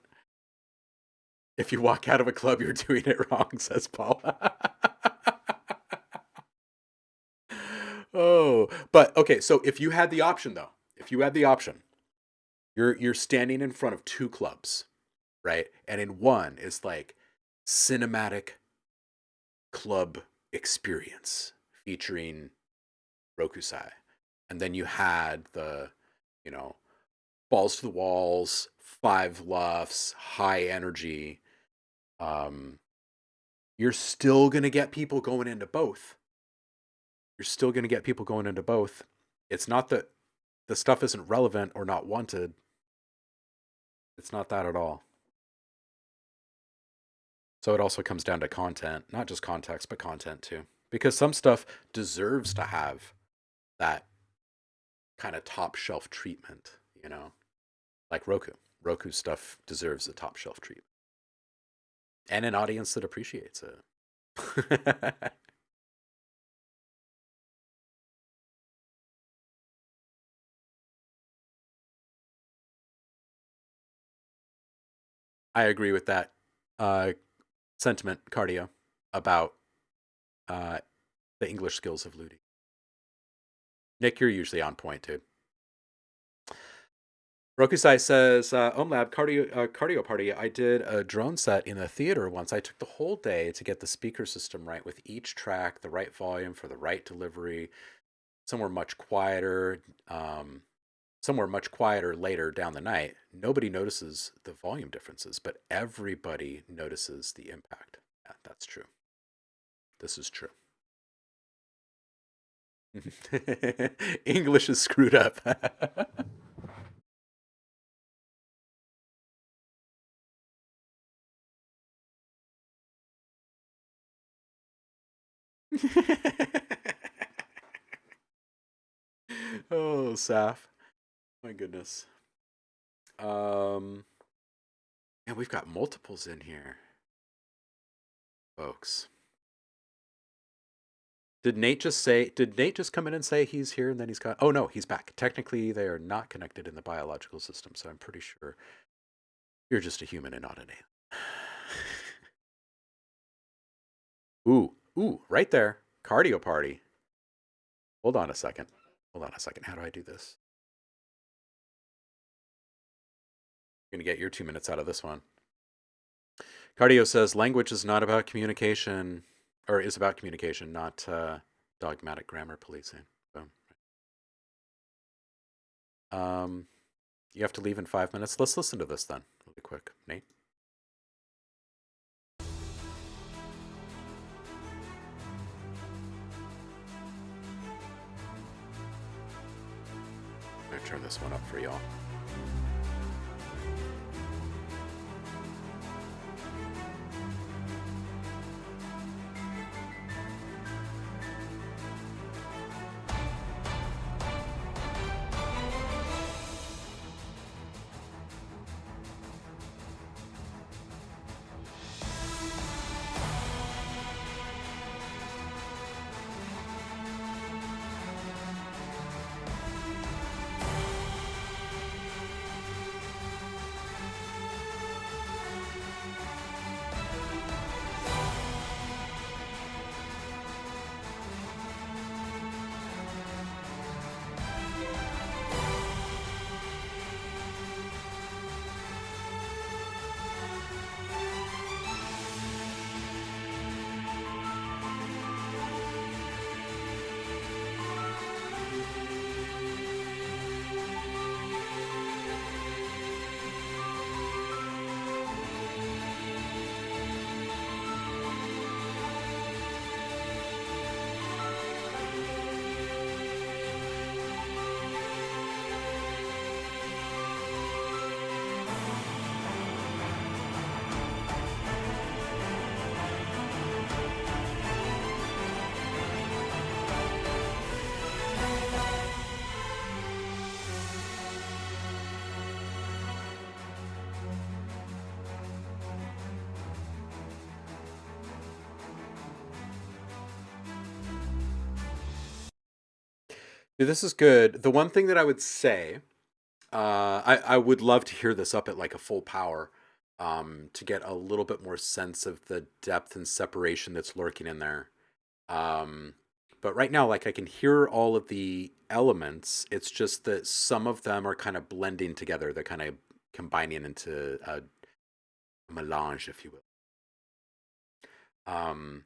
If you walk out of a club, you're doing it wrong, says Paul. Oh, but okay. So if you had the option, though, if you had the option, you're standing in front of two clubs, right? And in one is like cinematic club experience featuring Rokusai. And then you had the, you know, balls to the walls, five luffs, high energy. Um, you're still going to get people going into both. You're still going to get people going into both. It's not that the stuff isn't relevant or not wanted. It's not that at all. So it also comes down to content, not just context, but content too. Because some stuff deserves to have that kind of top shelf treatment, like Roku. Roku stuff deserves a top shelf treatment and an audience that appreciates it. I agree with that uh, sentiment, Cardio, about uh, the English skills of Ludi. Nick, you're usually on point too. Rokusai says, OhmLab cardio party. I did a drone set in the theater once. I took the whole day to get the speaker system right with each track, the right volume for the right delivery. Some were much quieter. Some were much quieter later down the night. Nobody notices the volume differences, but everybody notices the impact. Yeah, that's true. This is true. English is screwed up. Oh, Saf. My goodness. Um, and we've got multiples in here, folks. Did Nate just come in and say he's here and then he's gone? Oh no, he's back. Technically, they are not connected in the biological system, so I'm pretty sure you're just a human and not an alien. Ooh, right there. Cardio party. Hold on a second. Hold on a second. How do I do this? You're gonna get your 2 minutes out of this one. Cardio says language is not about communication, or is about communication, not dogmatic grammar policing. So, um, you have to leave in 5 minutes. Let's listen to this then, really quick. Nate? I'm going to turn this one up for y'all. Dude, this is good. The one thing that I would say, I would love to hear this up at like a full power, to get a little bit more sense of the depth and separation that's lurking in there. Um, but right now, like I can hear all of the elements. It's just that some of them are kind of blending together. They're kind of combining into a melange, if you will. Um,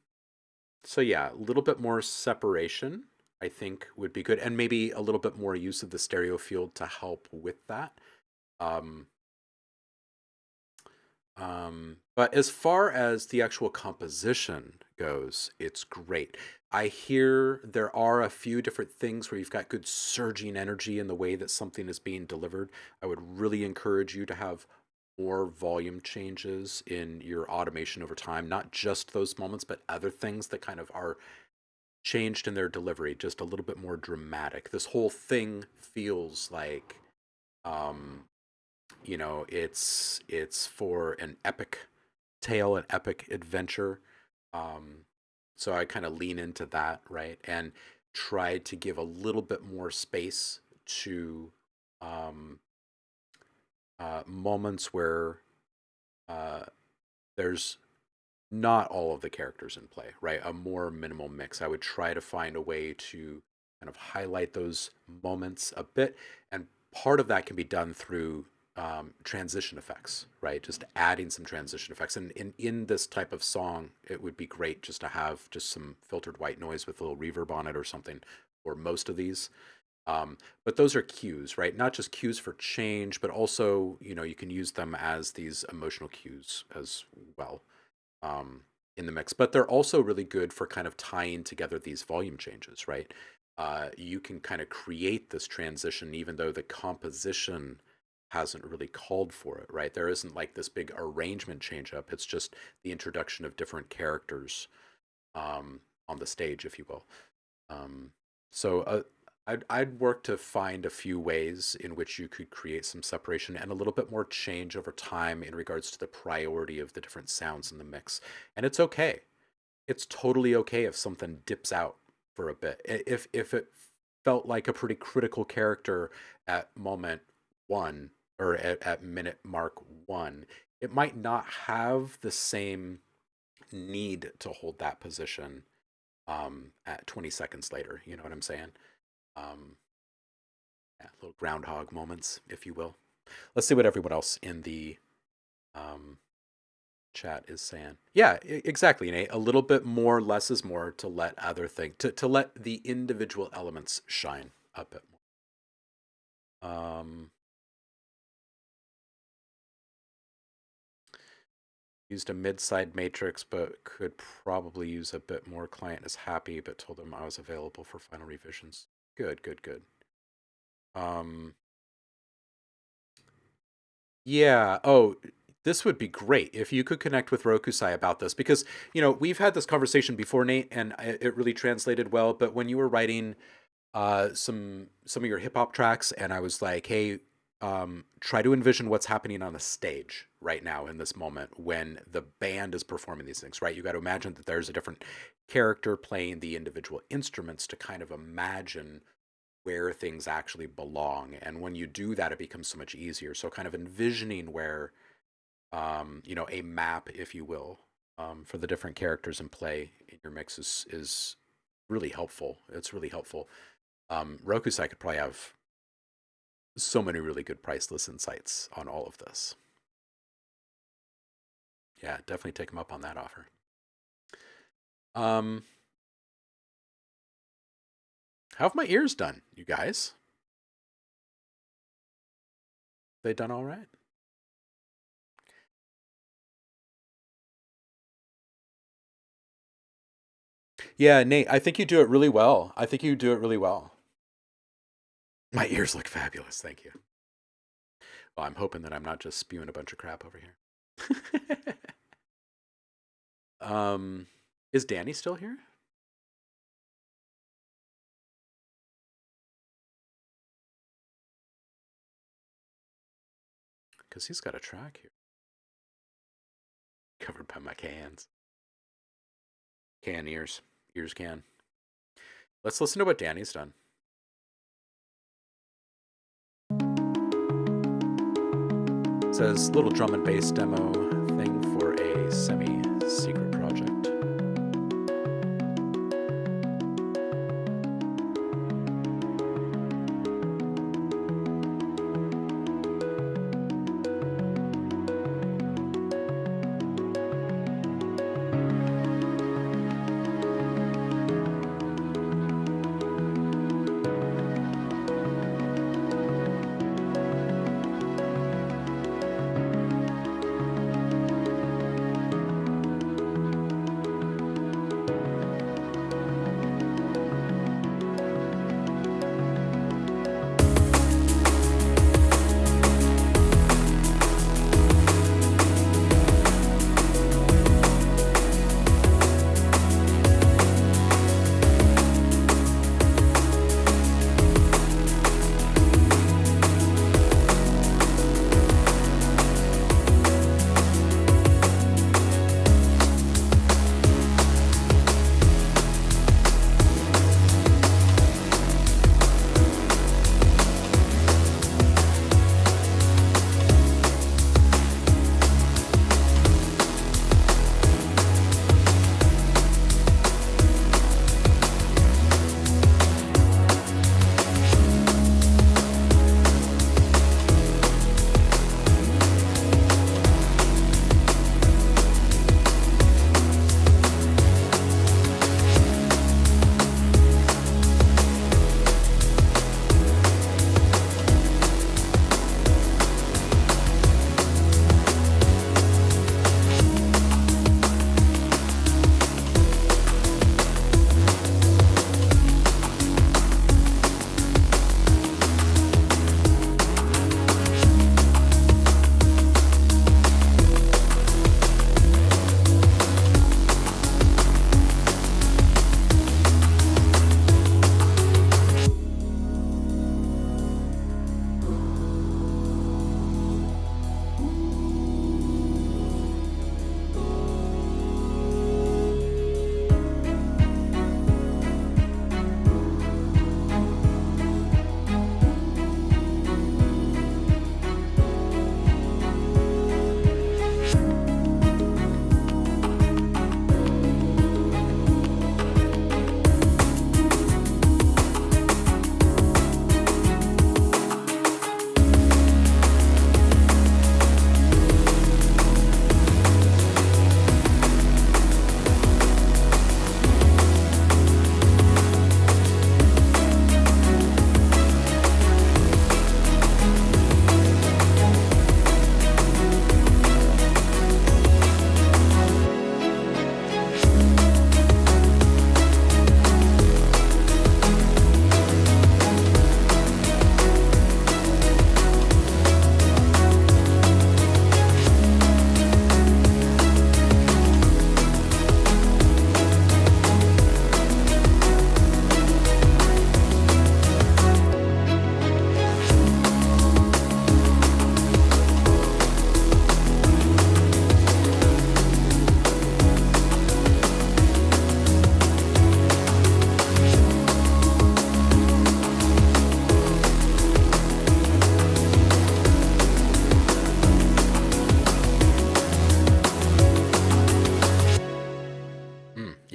so yeah, a little bit more separation, I think, would be good, and maybe a little bit more use of the stereo field to help with that. Um, but as far as the actual composition goes, it's great. I hear there are a few different things where you've got good surging energy in the way that something is being delivered. I would really encourage you to have more volume changes in your automation over time, not just those moments, but other things that kind of are changed in their delivery, just a little bit more dramatic. This whole thing feels like, um, it's for an epic tale, an epic adventure. Um, so I kind of lean into that, right, and try to give a little bit more space to um, moments where uh, there's not all of the characters in play, right? A more minimal mix. I would try to find a way to kind of highlight those moments a bit and part of that can be done through transition effects, right? Just adding some transition effects. And in this type of song, it would be great just to have just some filtered white noise with a little reverb on it or something, or most of these. But those are cues, right? Not just cues for change, but also, you can use them as these emotional cues as well, in the mix. But they're also really good for kind of tying together these volume changes, right? You can kind of create this transition even though the composition hasn't really called for it, right? There isn't like this big arrangement change up. It's just the introduction of different characters on the stage, if you will. So I'd work to find a few ways in which you could create some separation and a little bit more change over time in regards to the priority of the different sounds in the mix. And it's okay. It's totally okay if something dips out for a bit. If it felt like a pretty critical character at moment one or at minute mark one, it might not have the same need to hold that position at 20 seconds later. You know what I'm saying? Um, yeah, little groundhog moments, if you will. Let's see what everyone else in the um, chat is saying. Yeah, exactly, Nate. A little bit more, less is more to let other things, to let the individual elements shine a bit more. Used a mid-side matrix, but could probably use a bit more. Client is happy, but told them I was available for final revisions. Good, good, good. Yeah. Oh, this would be great if you could connect with Rokusai about this because, we've had this conversation before, Nate, and it really translated well. But when you were writing some of your hip hop tracks, and I was like, hey, try to envision what's happening on the stage right now in this moment when the band is performing these things, right? You got to imagine that there's a different character playing the individual instruments to kind of imagine where things actually belong. And when you do that, it becomes so much easier. So kind of envisioning where, a map, if you will, for the different characters in play in your mix is really helpful. It's really helpful. Rokusai could probably have so many really good priceless insights on all of this. Yeah, definitely take him up on that offer. How have my ears done, you guys? They done all right? Yeah, Nate, I think you do it really well. I think you do it really well. My ears look fabulous. Thank you. Well, I'm hoping that I'm not just spewing a bunch of crap over here. um, is Danny still here? Because he's got a track here. Covered by my cans. Can ears. Ears can. Let's listen to what Danny's done. It says little drum and bass demo thing for a semi-secret project.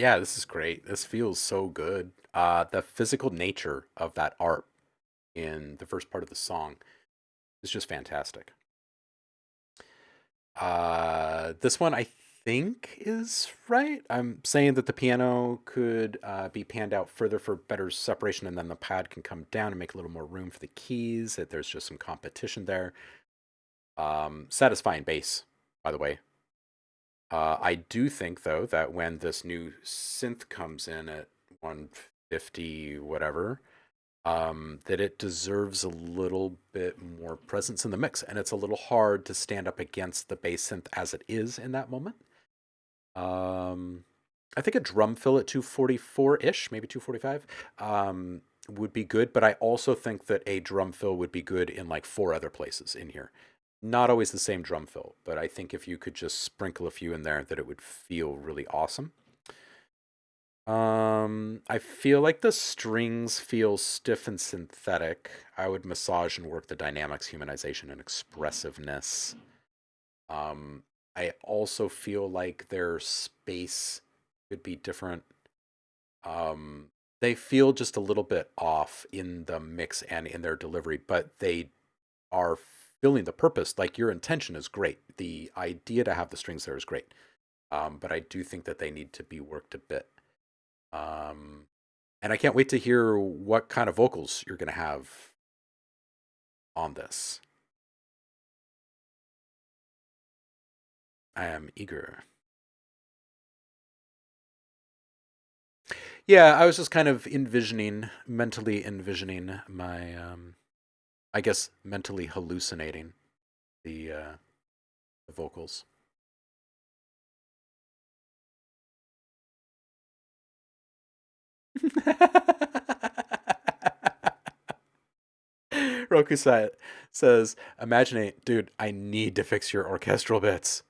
Yeah, this is great. This feels so good. The physical nature of that art in the first part of the song is just fantastic. This one I think is right. I'm saying that the piano could be panned out further for better separation, and then the pad can come down and make a little more room for the keys. That there's just some competition there. Satisfying bass, by the way. I do think though that when this new synth comes in at 150 whatever, that it deserves a little bit more presence in the mix, and it's a little hard to stand up against the bass synth as it is in that moment. Um, I think a drum fill at 244 ish, maybe 245, would be good. But I also think that a drum fill would be good in like four other places in here. Not always the same drum fill, but I think if you could just sprinkle a few in there, that it would feel really awesome. I feel like the strings feel stiff and synthetic. I would massage and work the dynamics, humanization, and expressiveness. Um, I also feel like their space could be different. Um, they feel just a little bit off in the mix and in their delivery, but they are filling the purpose. Like your intention is great. The idea to have the strings there is great. But I do think that they need to be worked a bit. Um, and I can't wait to hear what kind of vocals you're going to have on this. I am eager. Yeah, I was just kind of mentally envisioning my, I guess, mentally hallucinating the vocals. Roku says, "Imagine it, dude. I need to fix your orchestral bits."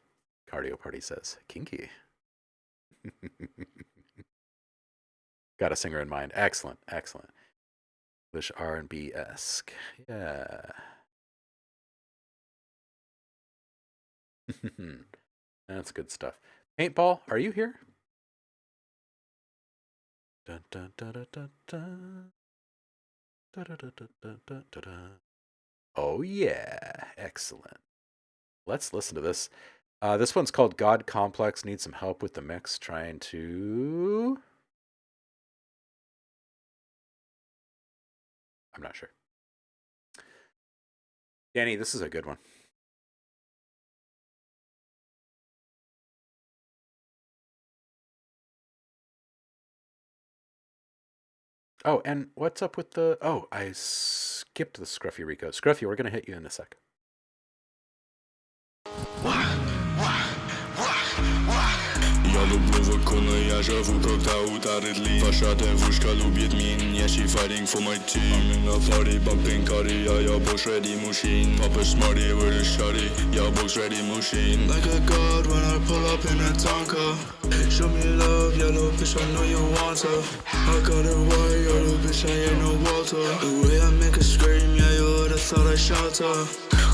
Cardio Party says, "Kinky." Got a singer in mind. Excellent, excellent. English R&B esque. Yeah. That's good stuff. Paintball, are you here? Dun, dun, dun, dun, dun, dun. Dun, dun, dun, dun, dun, dun, dun. Oh, yeah. Excellent. Let's listen to this. This one's called God Complex. Needs some help with the mix. Trying to. I'm not sure. Danny, this is a good one. Oh, and what's up with the. Oh, I skipped the Scruffy Rico. Scruffy, we're going to hit you in a sec. Ja lublю виконує, живу, когда ударит ли Пошатен вушка любит меня, she fighting for my team I'm in a party, bumping cardi, я boss ready machine Papa smarty with a shotty, я boss ready machine Like a god when I pull up in a Tonka Show me love, yellow bitch, I know you want her I got it white, yellow bitch, I ain't no Walter The way I make her scream, yeah, you would've thought I shot her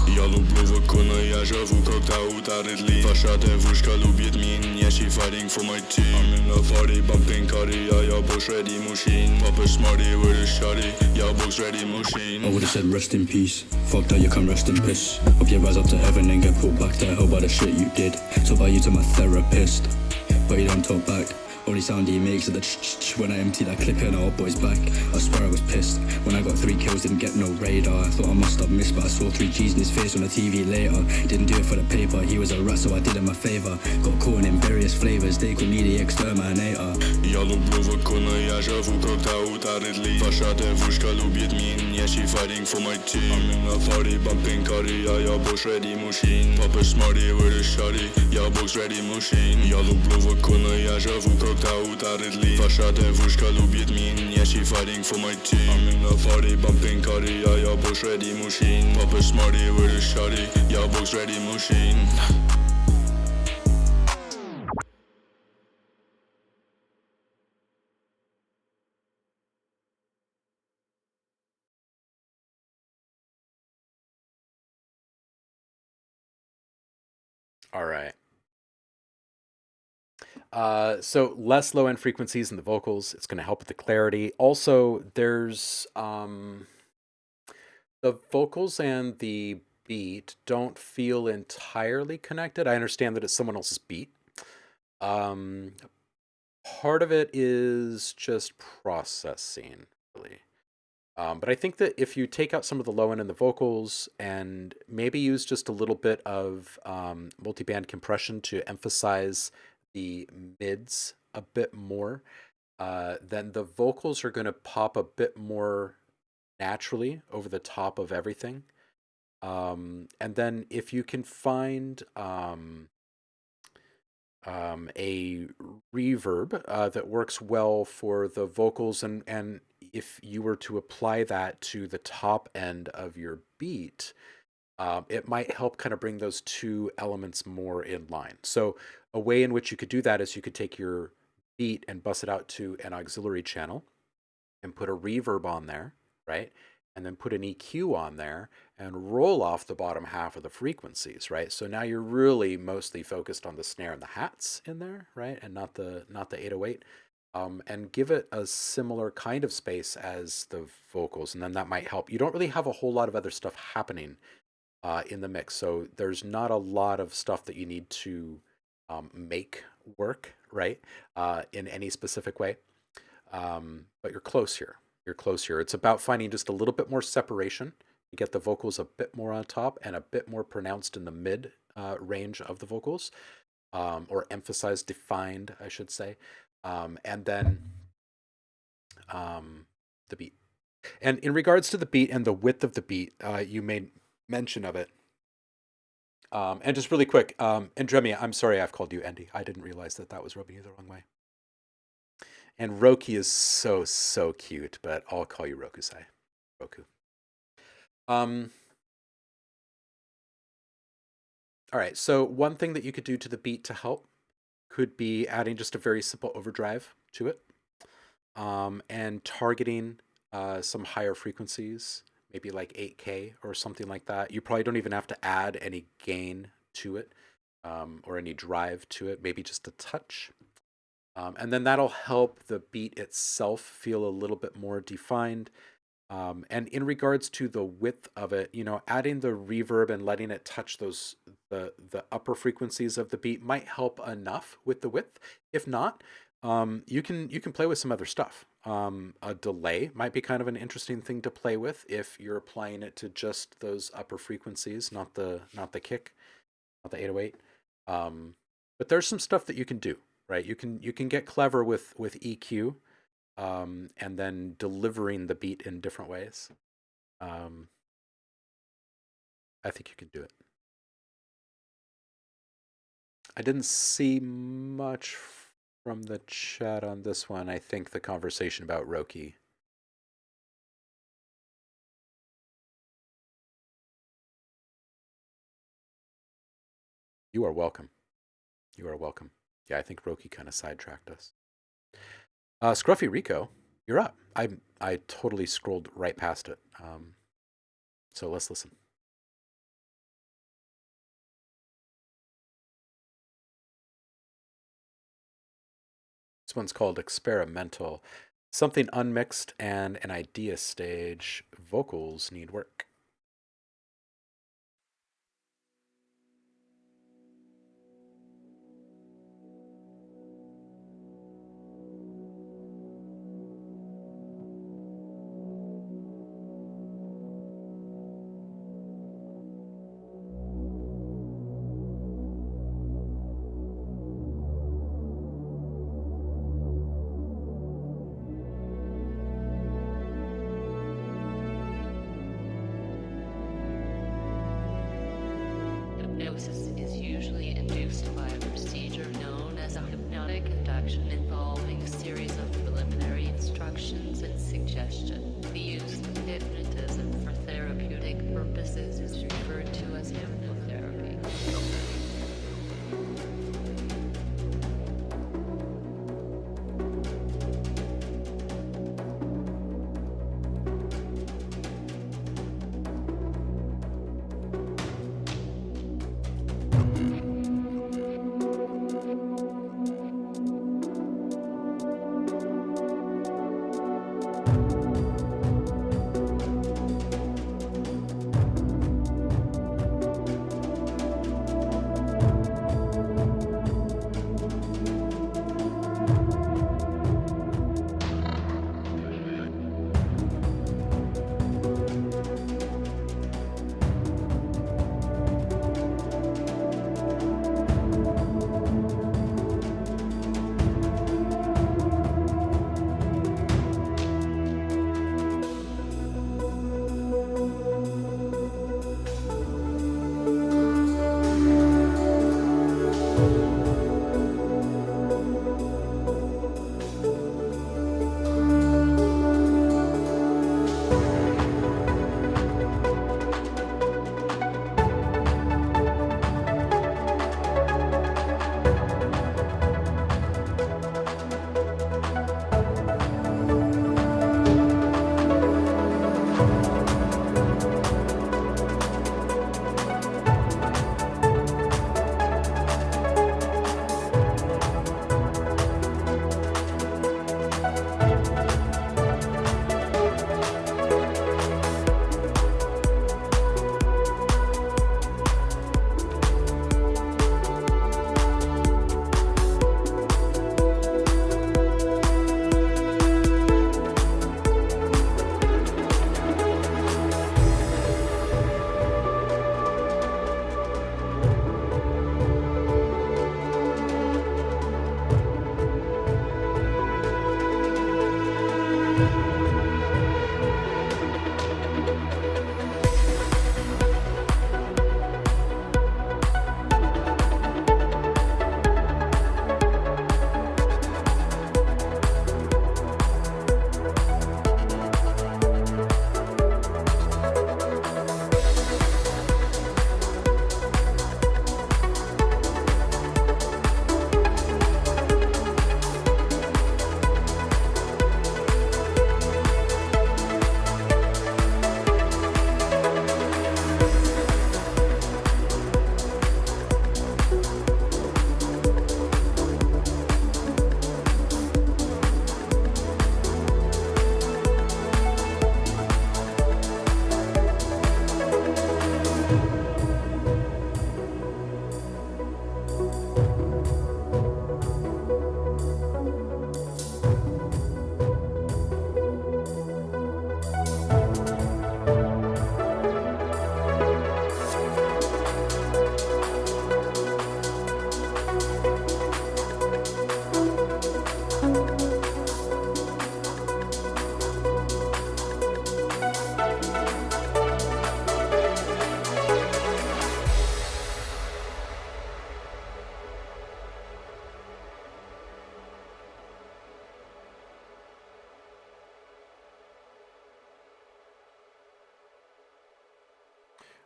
Я люблю виконує, живу, когда ударит ли Пошатен вушка любит меня, she fighting for my team I'm in a party, bumping cardi, я boss ready machine Papa smarty with a shotty, я boss ready machine I would've said rest in peace, fuck that you can rest in piss Hope you rise up to heaven and get put back to hell by the shit you did So by you to my therapist, but you don't talk back Only sound he makes is the ch-ch-ch when I empty that clip in our boy's back I swear I was pissed, when I got 3 kills didn't get no radar I thought I must have missed but I saw 3 G's in his face on the TV later Didn't do it for the paper, he was a rat so I did him a favor Got caught in various flavors, they call me the exterminator Я люблю виконує, живу, когда ударит ли Пошатен вушка любит меня, she fighting for my team I'm in a party, bumping cardi, я boss ready machine Papa smarty with a shotty, я boss ready machine Я люблю виконує, живу, когда ударит ли Пошатен вушка любит меня, she fighting for my team I'm in a party, bumping cardi, я boss ready machine Papa smarty with a shotty, я boss ready machine All right. So less low end frequencies in the vocals. It's going to help with the clarity. Also, there's the vocals and the beat don't feel entirely connected. I understand that it's someone else's beat. Um, Part of it is just processing, really. But I think that if you take out some of the low end in the vocals and maybe use just a little bit of multiband compression to emphasize the mids a bit more, then the vocals are going to pop a bit more naturally over the top of everything. And then if you can find a reverb that works well for the vocals, and if you were to apply that to the top end of your beat, it might help kind of bring those two elements more in line. So a way in which you could do that is you could take your beat and bus it out to an auxiliary channel and put a reverb on there, right? And then put an EQ on there and roll off the bottom half of the frequencies, right? So now you're really mostly focused on the snare and the hats in there, right? And not the 808. And give it a similar kind of space as the vocals, and then that might help. You don't really have a whole lot of other stuff happening in the mix, so there's not a lot of stuff that you need to make work, right? In any specific way. But you're close here. You're close here. It's about finding just a little bit more separation. You get the vocals a bit more on top and a bit more pronounced in the mid range of the vocals, or emphasized, defined, I should say. And then the beat. And in regards to the beat and the width of the beat, you made mention of it. And just really quick, Andremia, I'm sorry I've called you Andy. I didn't realize that that was rubbing you the wrong way. And Roki is so, so cute, but I'll call you Rokusai. Roku. All right, so one thing that you could do to the beat to help could be adding just a very simple overdrive to it, and targeting some higher frequencies, maybe like 8K or something like that. You probably don't even have to add any gain to it, or any drive to it, maybe just a touch. And then that'll help the beat itself feel a little bit more defined. And in regards to the width of it, adding the reverb and letting it touch the upper frequencies of the beat might help enough with the width. If not, you can play with some other stuff. A delay might be kind of an interesting thing to play with if you're applying it to just those upper frequencies, not the kick, not the 808. But there's some stuff that you can do, right? You can get clever with EQ. And then delivering the beat in different ways. I think you can do it. I didn't see much from the chat on this one. I think the conversation about Roki. You are welcome. You are welcome. Yeah, I think Roki kind of sidetracked us. Scruffy Rico, you're up. I totally scrolled right past it. So let's listen. This one's called Experimental. Something unmixed and an idea stage. Vocals need work.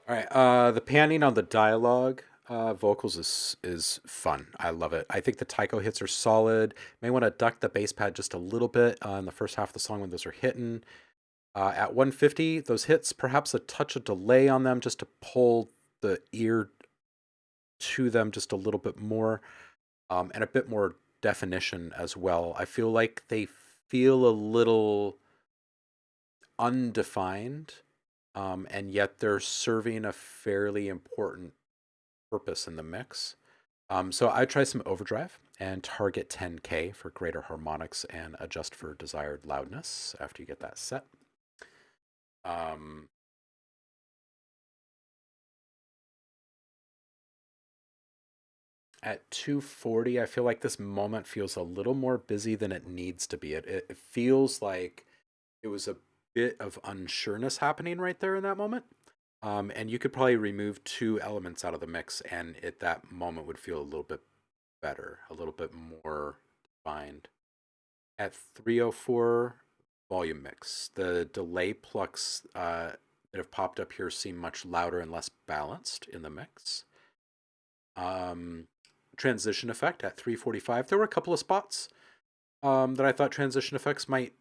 All right. The panning on the dialogue vocals is fun. I love it. I think the taiko hits are solid. May want to duck the bass pad just a little bit in the first half of the song when those are hitting. At 150, those hits perhaps a touch of delay on them just to pull the ear to them just a little bit more, and a bit more definition as well. I feel like they feel a little undefined, and yet they're serving a fairly important purpose in the mix. So I try some overdrive and target 10K for greater harmonics and adjust for desired loudness after you get that set. Um, at 240, I feel like this moment feels a little more busy than it needs to be. It feels like it was a bit of unsureness happening right there in that moment. And you could probably remove two elements out of the mix, and at that moment would feel a little bit better, a little bit more defined. At 304, volume mix. The delay plucks that have popped up here seem much louder and less balanced in the mix. Transition effect at 345. There were a couple of spots that I thought transition effects might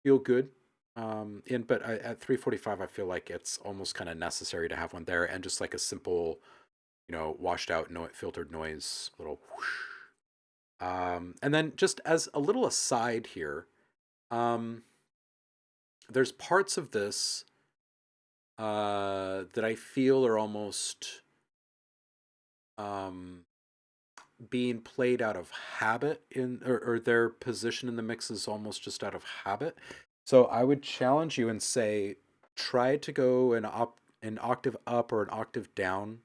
feel good but at 345 I feel like it's almost kind of necessary to have one there, and just like a simple, washed out filtered noise little whoosh. And then just as a little aside here, there's parts of this that I feel are almost being played out of habit or their position in the mix is almost just out of habit. So I would challenge you and say, try to go an octave up or an octave down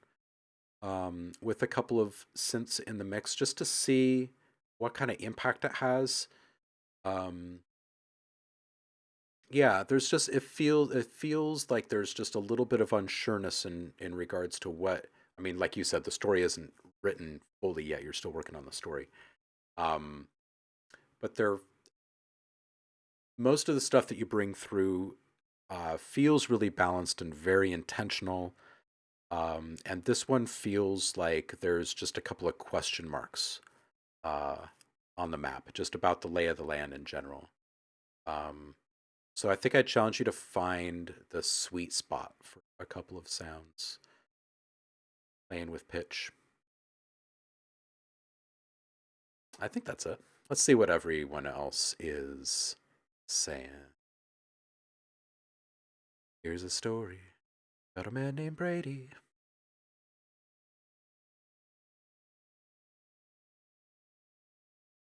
with a couple of synths in the mix just to see what kind of impact it has. Yeah, there's just it feels like there's just a little bit of unsureness in regards to what I mean. Like you said, the story isn't written fully yet. You're still working on the story. Um, but there, most of the stuff that you bring through feels really balanced and very intentional. And this one feels like there's just a couple of question marks uh, on the map, just about the lay of the land in general. Um, so I think I challenge you to find the sweet spot for a couple of sounds, playing with pitch. I think that's it. Let's see what everyone else is saying. Here's a story about a man named Brady.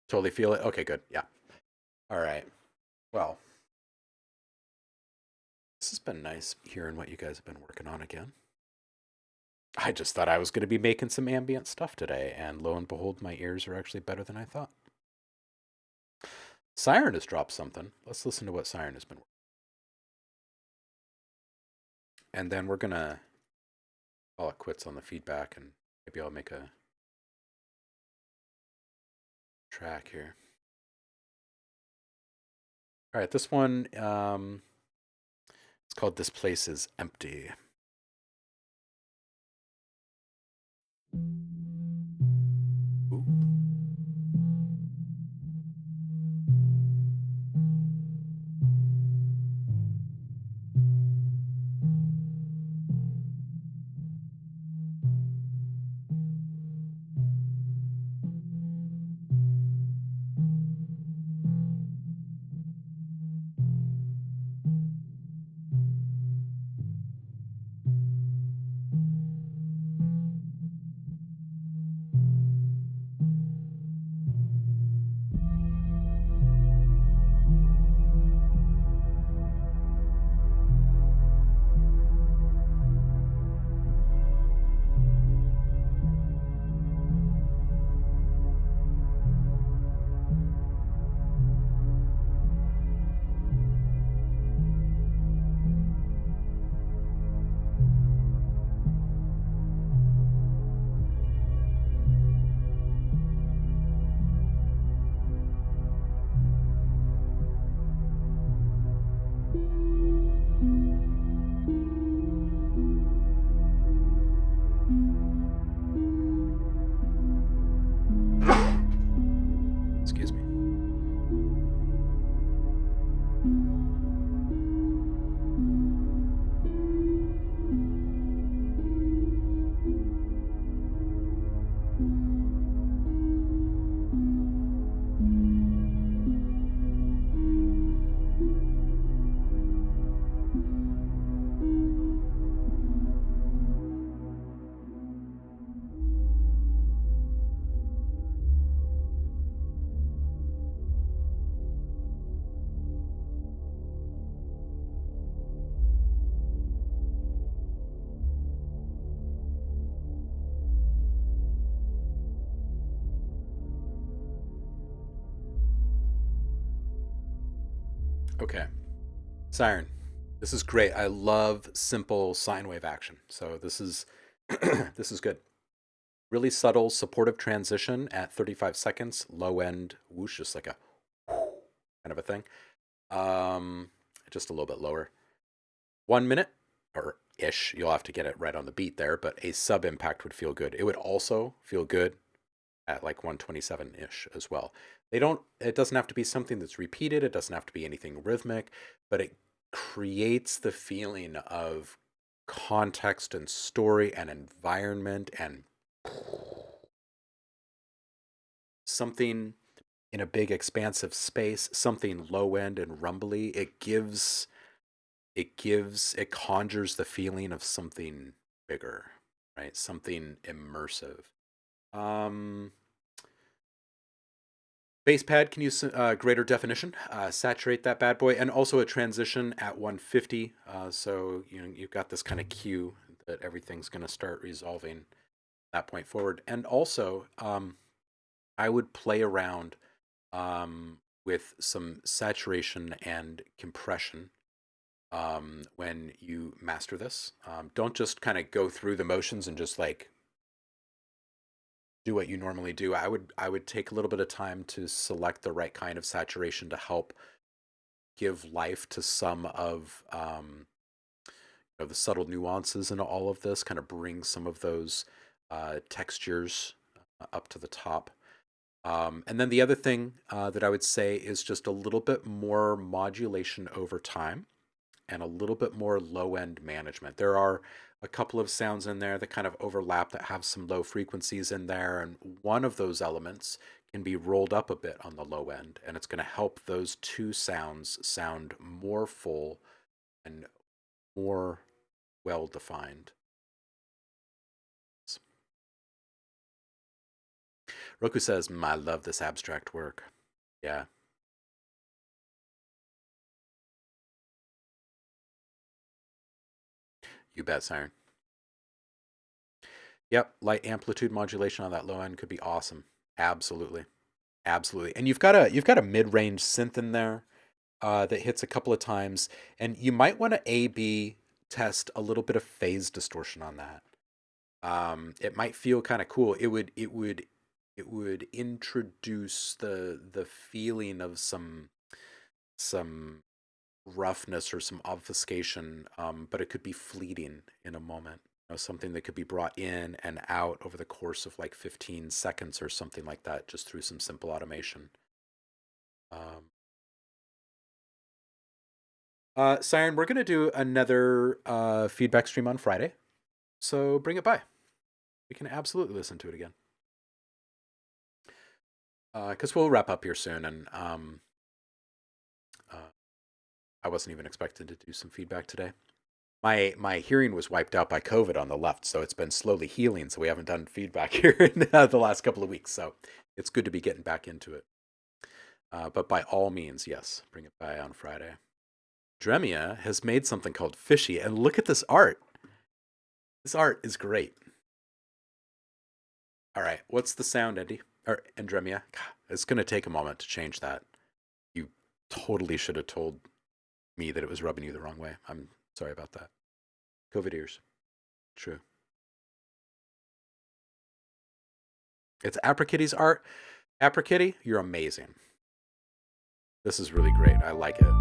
Totally feel it. Okay, good. Yeah. All right. Well, this has been nice hearing what you guys have been working on again. I just thought I was going to be making some ambient stuff today, and lo and behold, my ears are actually better than I thought. Siren has dropped something. Let's listen to what Siren has been working. And then we're going to call it quits on the feedback, and maybe I'll make a track here. All right, this one, it's called This Place is Empty. Ooh. Excuse me. Okay. Siren, this is great. I love simple sine wave action. So this is this is good. Really subtle supportive transition at 35 seconds, low end whoosh, just like a kind of a thing. Just a little bit lower. 1 minute or ish. You'll have to get it right on the beat there, but a sub impact would feel good. It would also feel good at like 127 ish as well. It doesn't have to be something that's repeated. It doesn't have to be anything rhythmic, but it creates the feeling of context and story and environment and something in a big expansive space, something low end and rumbly. It conjures the feeling of something bigger, right? Something immersive. Bass pad can use greater definition, saturate that bad boy, and also a transition at 150. So you've got this kind of cue that everything's going to start resolving that point forward. And also, I would play around with some saturation and compression when you master this. Don't just kind of go through the motions and just like do what you normally do. I would take a little bit of time to select the right kind of saturation to help give life to some of the subtle nuances in all of this, kind of bring some of those textures up to the top. And then the other thing that I would say is just a little bit more modulation over time and a little bit more low end management. There are a couple of sounds in there that kind of overlap that have some low frequencies in there. And one of those elements can be rolled up a bit on the low end. And it's going to help those two sounds sound more full and more well defined. Roku says, I love this abstract work. Yeah. You bet, Siren. Yep, light amplitude modulation on that low end could be awesome. Absolutely. Absolutely. And you've got a mid-range synth in there that hits a couple of times, and you might want to A/B test a little bit of phase distortion on that. It might feel kind of cool. It would introduce the feeling of some roughness or some obfuscation, but it could be fleeting in a moment. Something that could be brought in and out over the course of like 15 seconds or something like that, just through some simple automation. Siren, we're going to do another feedback stream on Friday, so bring it by. We can absolutely listen to it again. Because we'll wrap up here soon, and I wasn't even expected to do some feedback today. My hearing was wiped out by COVID on the left, so it's been slowly healing, so we haven't done feedback here in the last couple of weeks, so it's good to be getting back into it. But by all means, yes, bring it by on Friday. Dremia has made something called Fishy, and look at this art. This art is great. All right, what's the sound, Andy? Or Andremia? God, it's going to take a moment to change that. You totally should have told me that it was rubbing you the wrong way. I'm sorry about that. COVID ears. True. It's Aprikitty's art. Aprikitty, you're amazing. This is really great. I like it.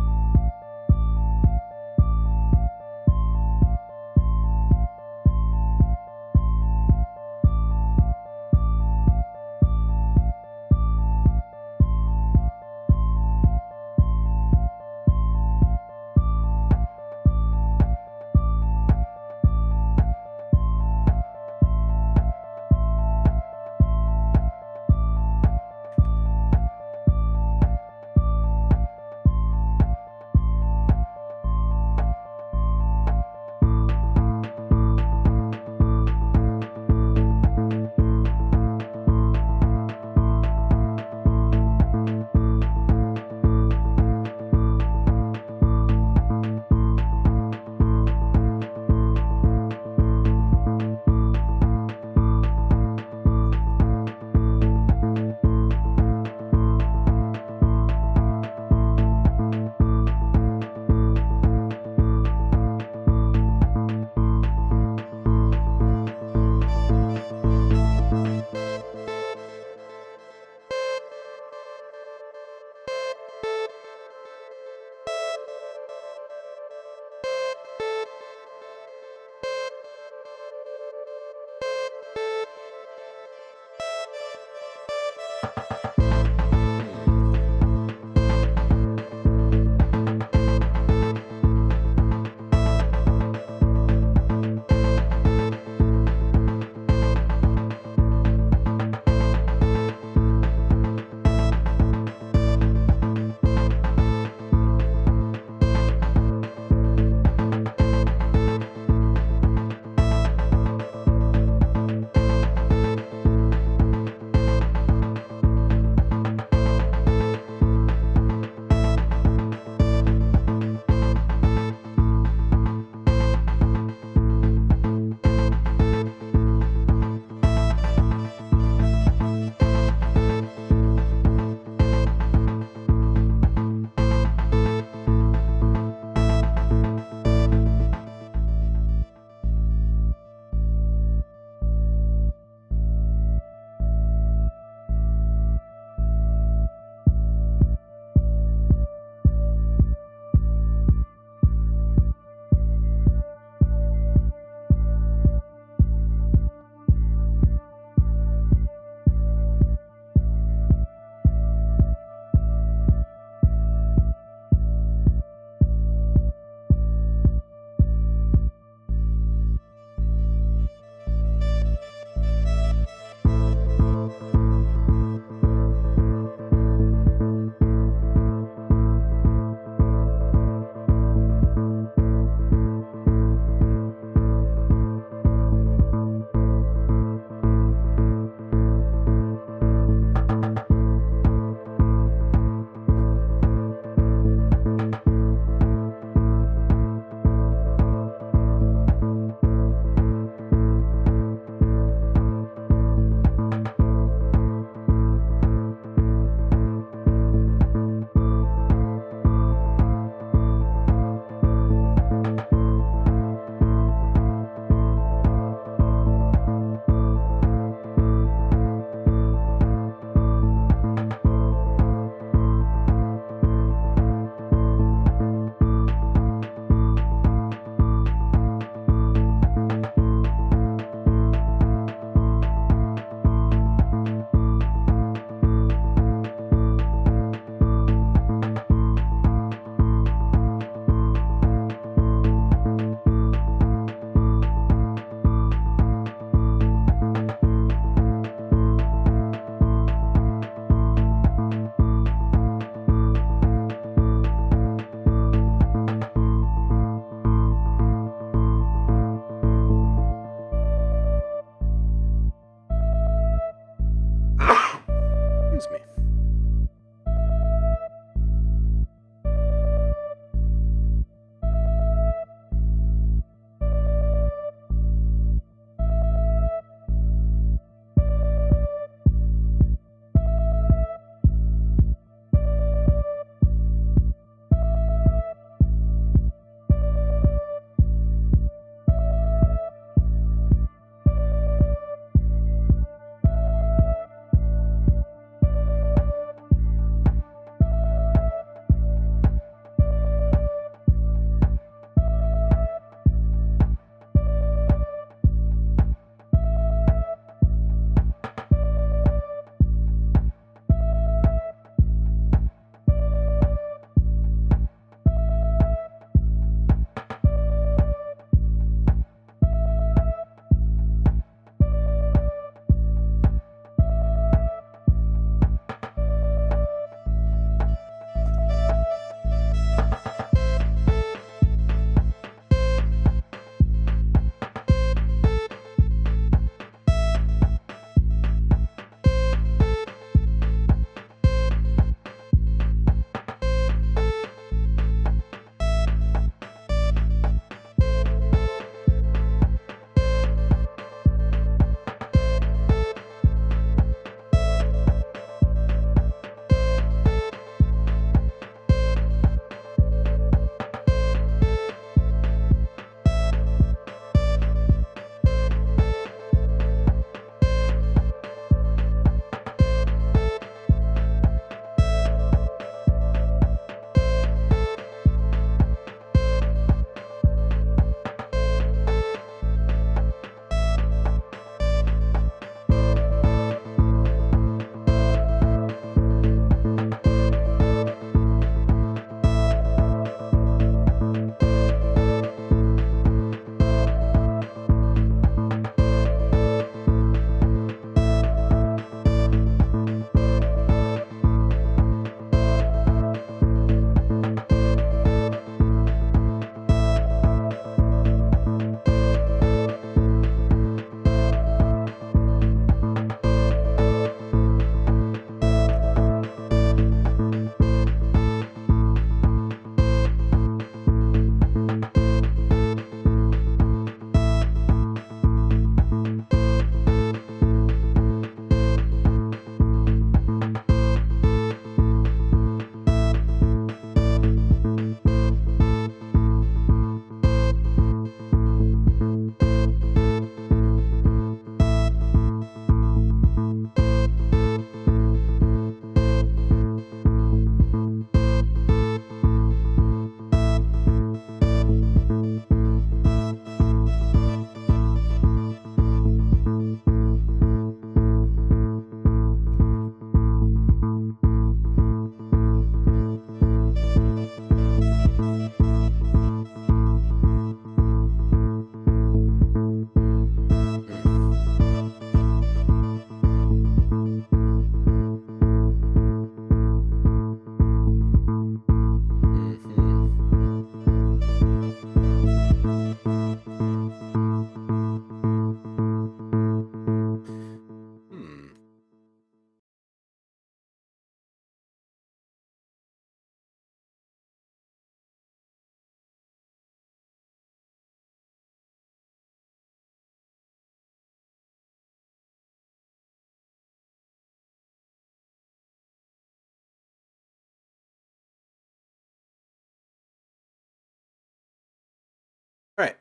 All right.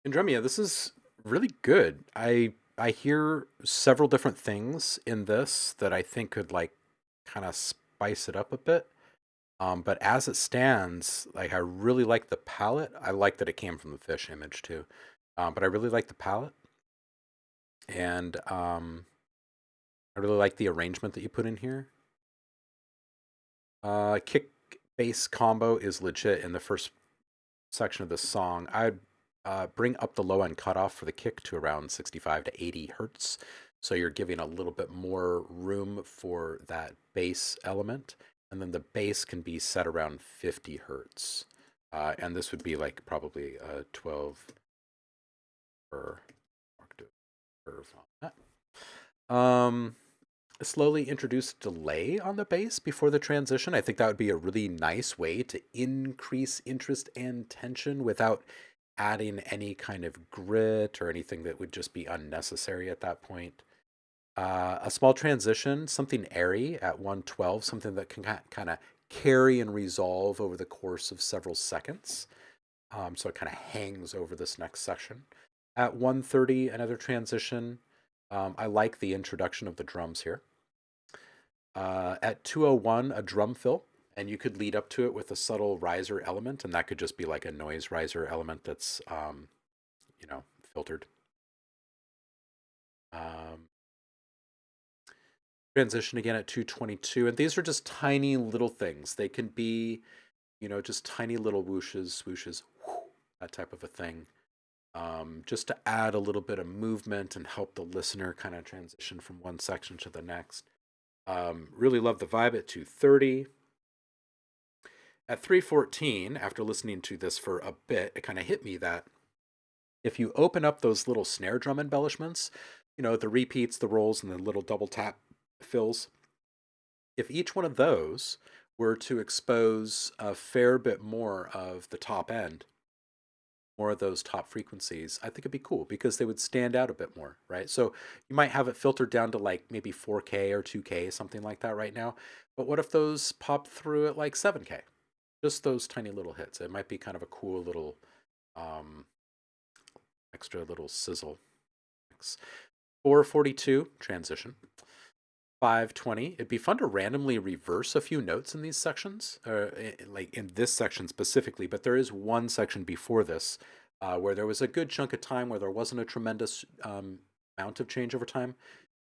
Andromeda, this is really good. I hear several different things in this that I think could like kind of spice it up a bit. But as it stands, like I really like the palette. I like that it came from the fish image too. But I really like the palette, and I really like the arrangement that you put in here. Kick bass combo is legit in the first section of this song. I'd bring up the low end cutoff for the kick to around 65 to 80 hertz. So you're giving a little bit more room for that bass element. And then the bass can be set around 50 hertz. And this would be like probably a 12 per octave curve on that. Slowly introduce delay on the bass before the transition. I think that would be a really nice way to increase interest and tension without adding any kind of grit or anything that would just be unnecessary at that point. A small transition, something airy at 112, something that can kind of carry and resolve over the course of several seconds. So it kind of hangs over this next section. At 130, another transition. I like the introduction of the drums here. At 201, a drum fill, and you could lead up to it with a subtle riser element, and that could just be like a noise riser element that's, filtered. Um, Transition again at 222, and these are just tiny little things. They can be, just tiny little whooshes, swooshes, whoo, that type of a thing. Just to add a little bit of movement and help the listener kind of transition from one section to the next. Really love the vibe at 230. At 314, after listening to this for a bit, it kind of hit me that if you open up those little snare drum embellishments, the repeats, the rolls, and the little double tap fills, if each one of those were to expose a fair bit more of the top end, more of those top frequencies, I think it'd be cool because they would stand out a bit more, right? So you might have it filtered down to like maybe 4K or 2K, something like that right now. But what if those pop through at like 7K? Just those tiny little hits. It might be kind of a cool little extra little sizzle. 442, transition. 520, it'd be fun to randomly reverse a few notes in these sections, like in this section specifically, but there is one section before this where there was a good chunk of time where there wasn't a tremendous amount of change over time.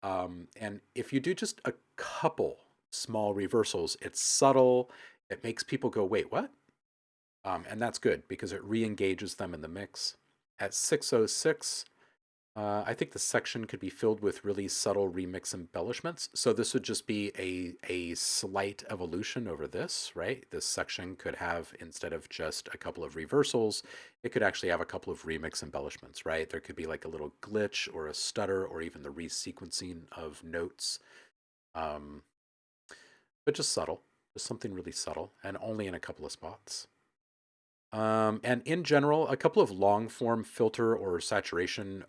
And if you do just a couple small reversals, it's subtle, it makes people go, wait, what? And that's good because it re-engages them in the mix. At 606, I think the section could be filled with really subtle remix embellishments. So this would just be a slight evolution over this, right? This section could have, instead of just a couple of reversals, it could actually have a couple of remix embellishments, right? There could be like a little glitch or a stutter or even the resequencing of notes. But just subtle, just something really subtle and only in a couple of spots. And in general, a couple of long form filter or saturation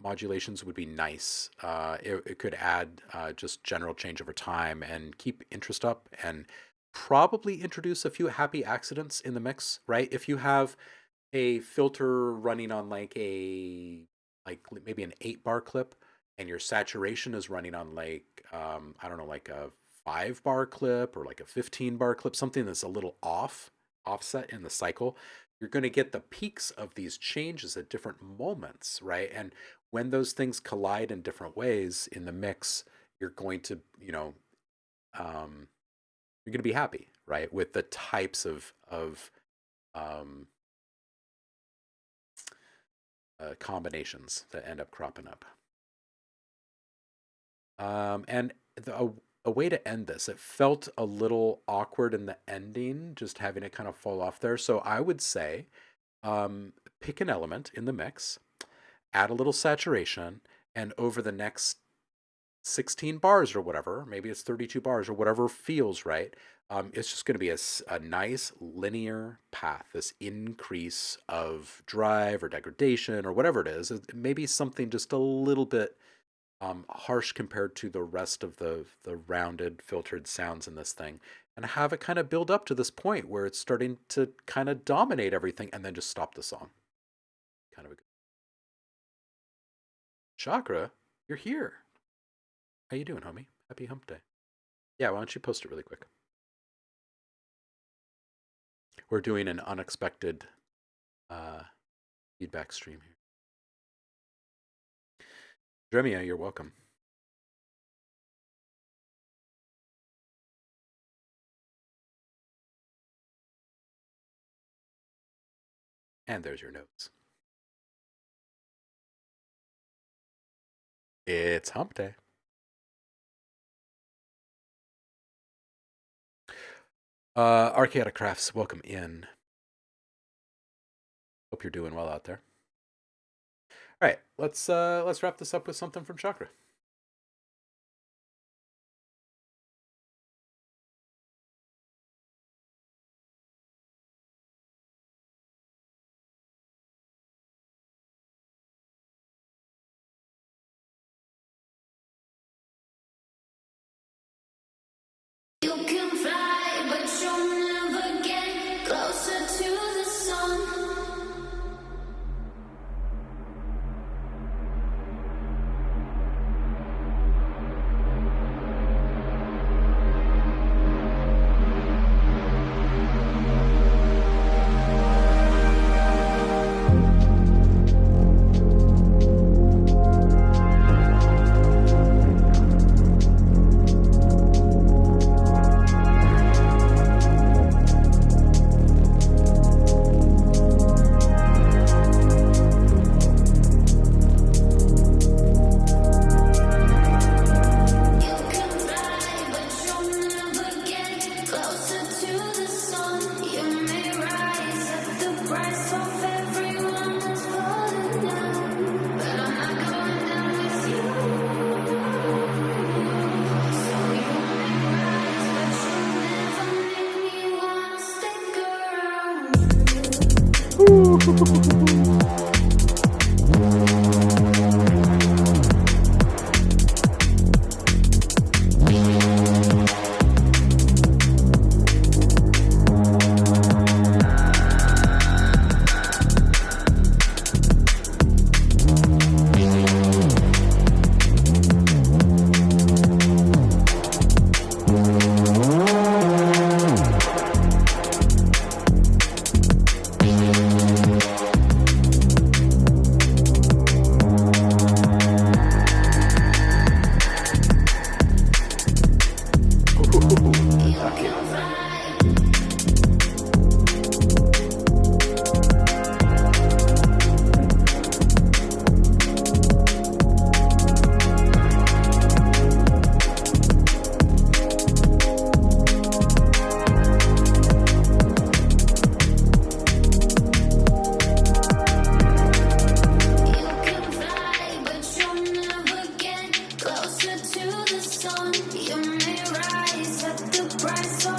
modulations would be nice. It could add just general change over time and keep interest up and probably introduce a few happy accidents in the mix, right? If you have a filter running on like maybe an 8-bar clip and your saturation is running on like, I don't know, like a 5-bar clip or like a 15-bar clip, something that's a little offset in the cycle, you're going to get the peaks of these changes at different moments, right? And when those things collide in different ways in the mix, you're going to, you're going to be happy, right? With the types of combinations that end up cropping up. And a way to end this, it felt a little awkward in the ending, just having it kind of fall off there. So I would say pick an element in the mix, add a little saturation, and over the next 16 bars or whatever, maybe it's 32 bars or whatever feels right, it's just going to be a nice linear path, this increase of drive or degradation or whatever it is. Maybe something just a little bit harsh compared to the rest of the rounded filtered sounds in this thing, and have it kind of build up to this point where it's starting to kind of dominate everything, and then just stop the song. Kind of a good. Chakra, you're here. How you doing, homie? Happy Hump Day. Yeah, why don't you post it really quick? We're doing an unexpected feedback stream here. Dremia, you're welcome. And there's your notes. It's Hump Day. Archaetic Crafts, welcome in. Hope you're doing well out there. All right, let's wrap this up with something from Chakra. You can fly, but you'll never get closer to the sun. Closer to the sun, you may rise at the price of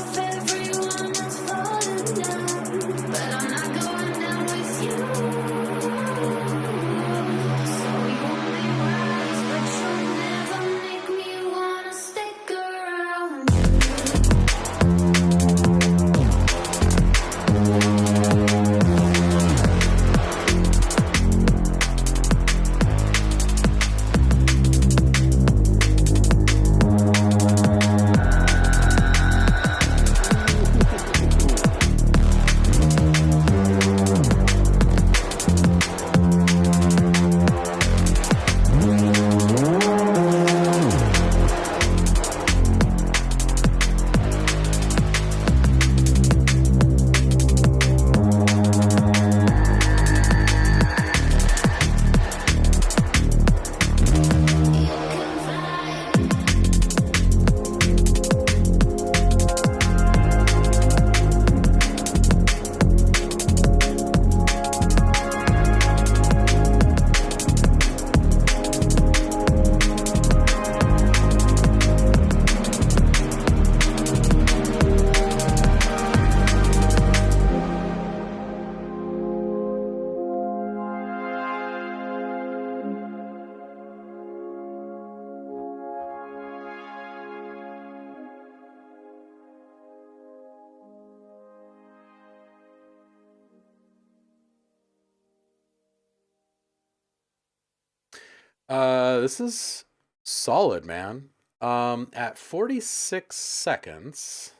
This is solid, man. At 46 seconds,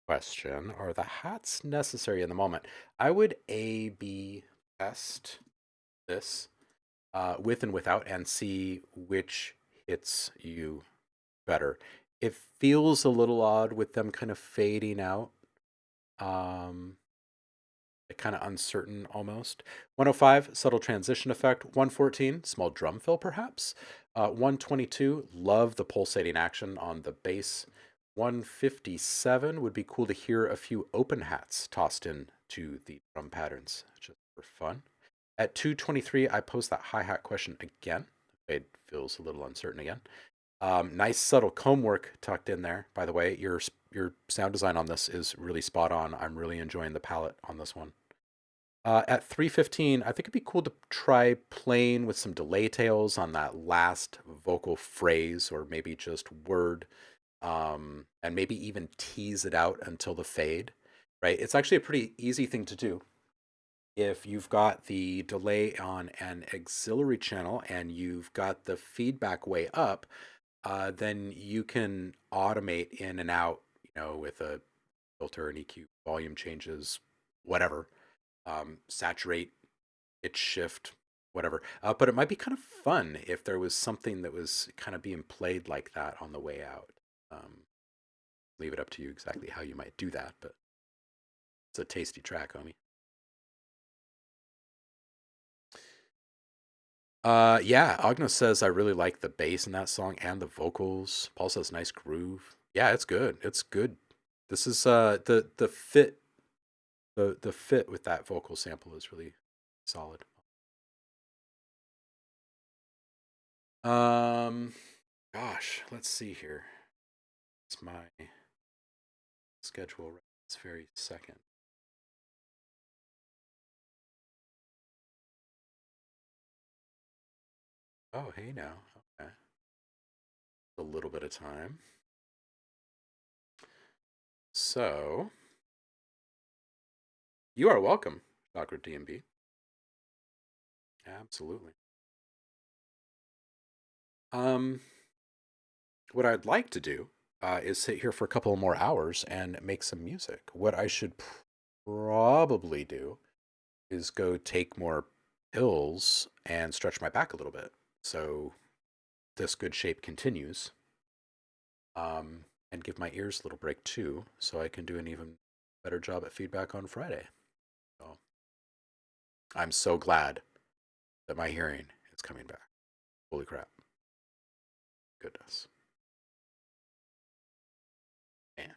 question, are the hats necessary in the moment? I would A/B test this with and without and see which hits you better. It feels a little odd with them kind of fading out. Kind of uncertain almost. 105, subtle transition effect. 114, small drum fill perhaps. 122, love the pulsating action on the bass. 157 would be cool to hear a few open hats tossed in to the drum patterns just for fun. At 223, I pose that hi-hat question again. It feels a little uncertain again. Nice subtle comb work tucked in there. By the way, your sound design on this is really spot on. I'm really enjoying the palette on this one. At 315, I think it'd be cool to try playing with some delay tails on that last vocal phrase or maybe just word, and maybe even tease it out until the fade, right? It's actually a pretty easy thing to do. If you've got the delay on an auxiliary channel and you've got the feedback way up, then you can automate in and out, with a filter and EQ, volume changes, whatever, saturate, pitch shift, whatever. But it might be kind of fun if there was something that was kind of being played like that on the way out. Leave it up to you exactly how you might do that, but it's a tasty track, homie. Yeah, Agnes says I really like the bass in that song and the vocals. Paul says nice groove. Yeah, it's good. It's good. This is the fit the fit with that vocal sample is really solid. Gosh, let's see here. It's my schedule right this very second. Oh, hey now. Okay. A little bit of time. So, you are welcome, Dr. DMB. Absolutely. What I'd like to do is sit here for a couple more hours and make some music. What I should probably do is go take more pills and stretch my back a little bit so this good shape continues. And give my ears a little break too, so I can do an even better job at feedback on Friday. So I'm so glad that my hearing is coming back. Holy crap. Goodness. Man.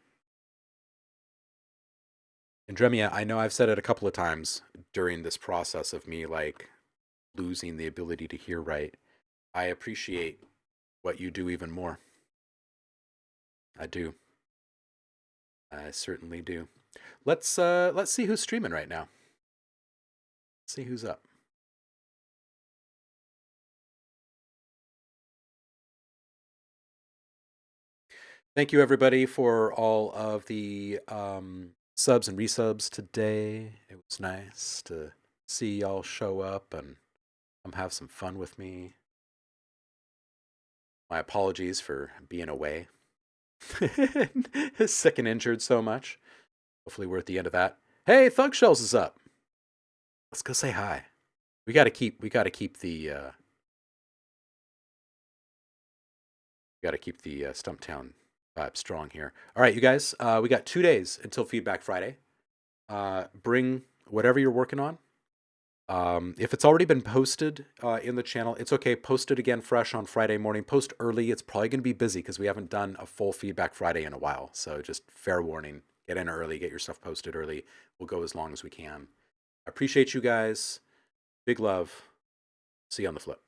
And Dremia, I know I've said it a couple of times during this process of me like losing the ability to hear right. I appreciate what you do even more. I do. I certainly do. Let's see who's streaming right now. Let's see who's up. Thank you everybody for all of the subs and resubs today. It was nice to see y'all show up and come have some fun with me. My apologies for being away. Sick and injured so much. Hopefully we're at the end of that. Hey, Thug Shells is up. Let's go say hi. We gotta keep the Stumptown vibe strong here. All right, you guys, we got 2 days until Feedback Friday. Bring whatever you're working on. If it's already been posted in the channel, it's okay. Post it again fresh on Friday morning. Post early. It's probably going to be busy because we haven't done a full Feedback Friday in a while. So just fair warning. Get in early. Get your stuff posted early. We'll go as long as we can. I appreciate you guys. Big love. See you on the flip.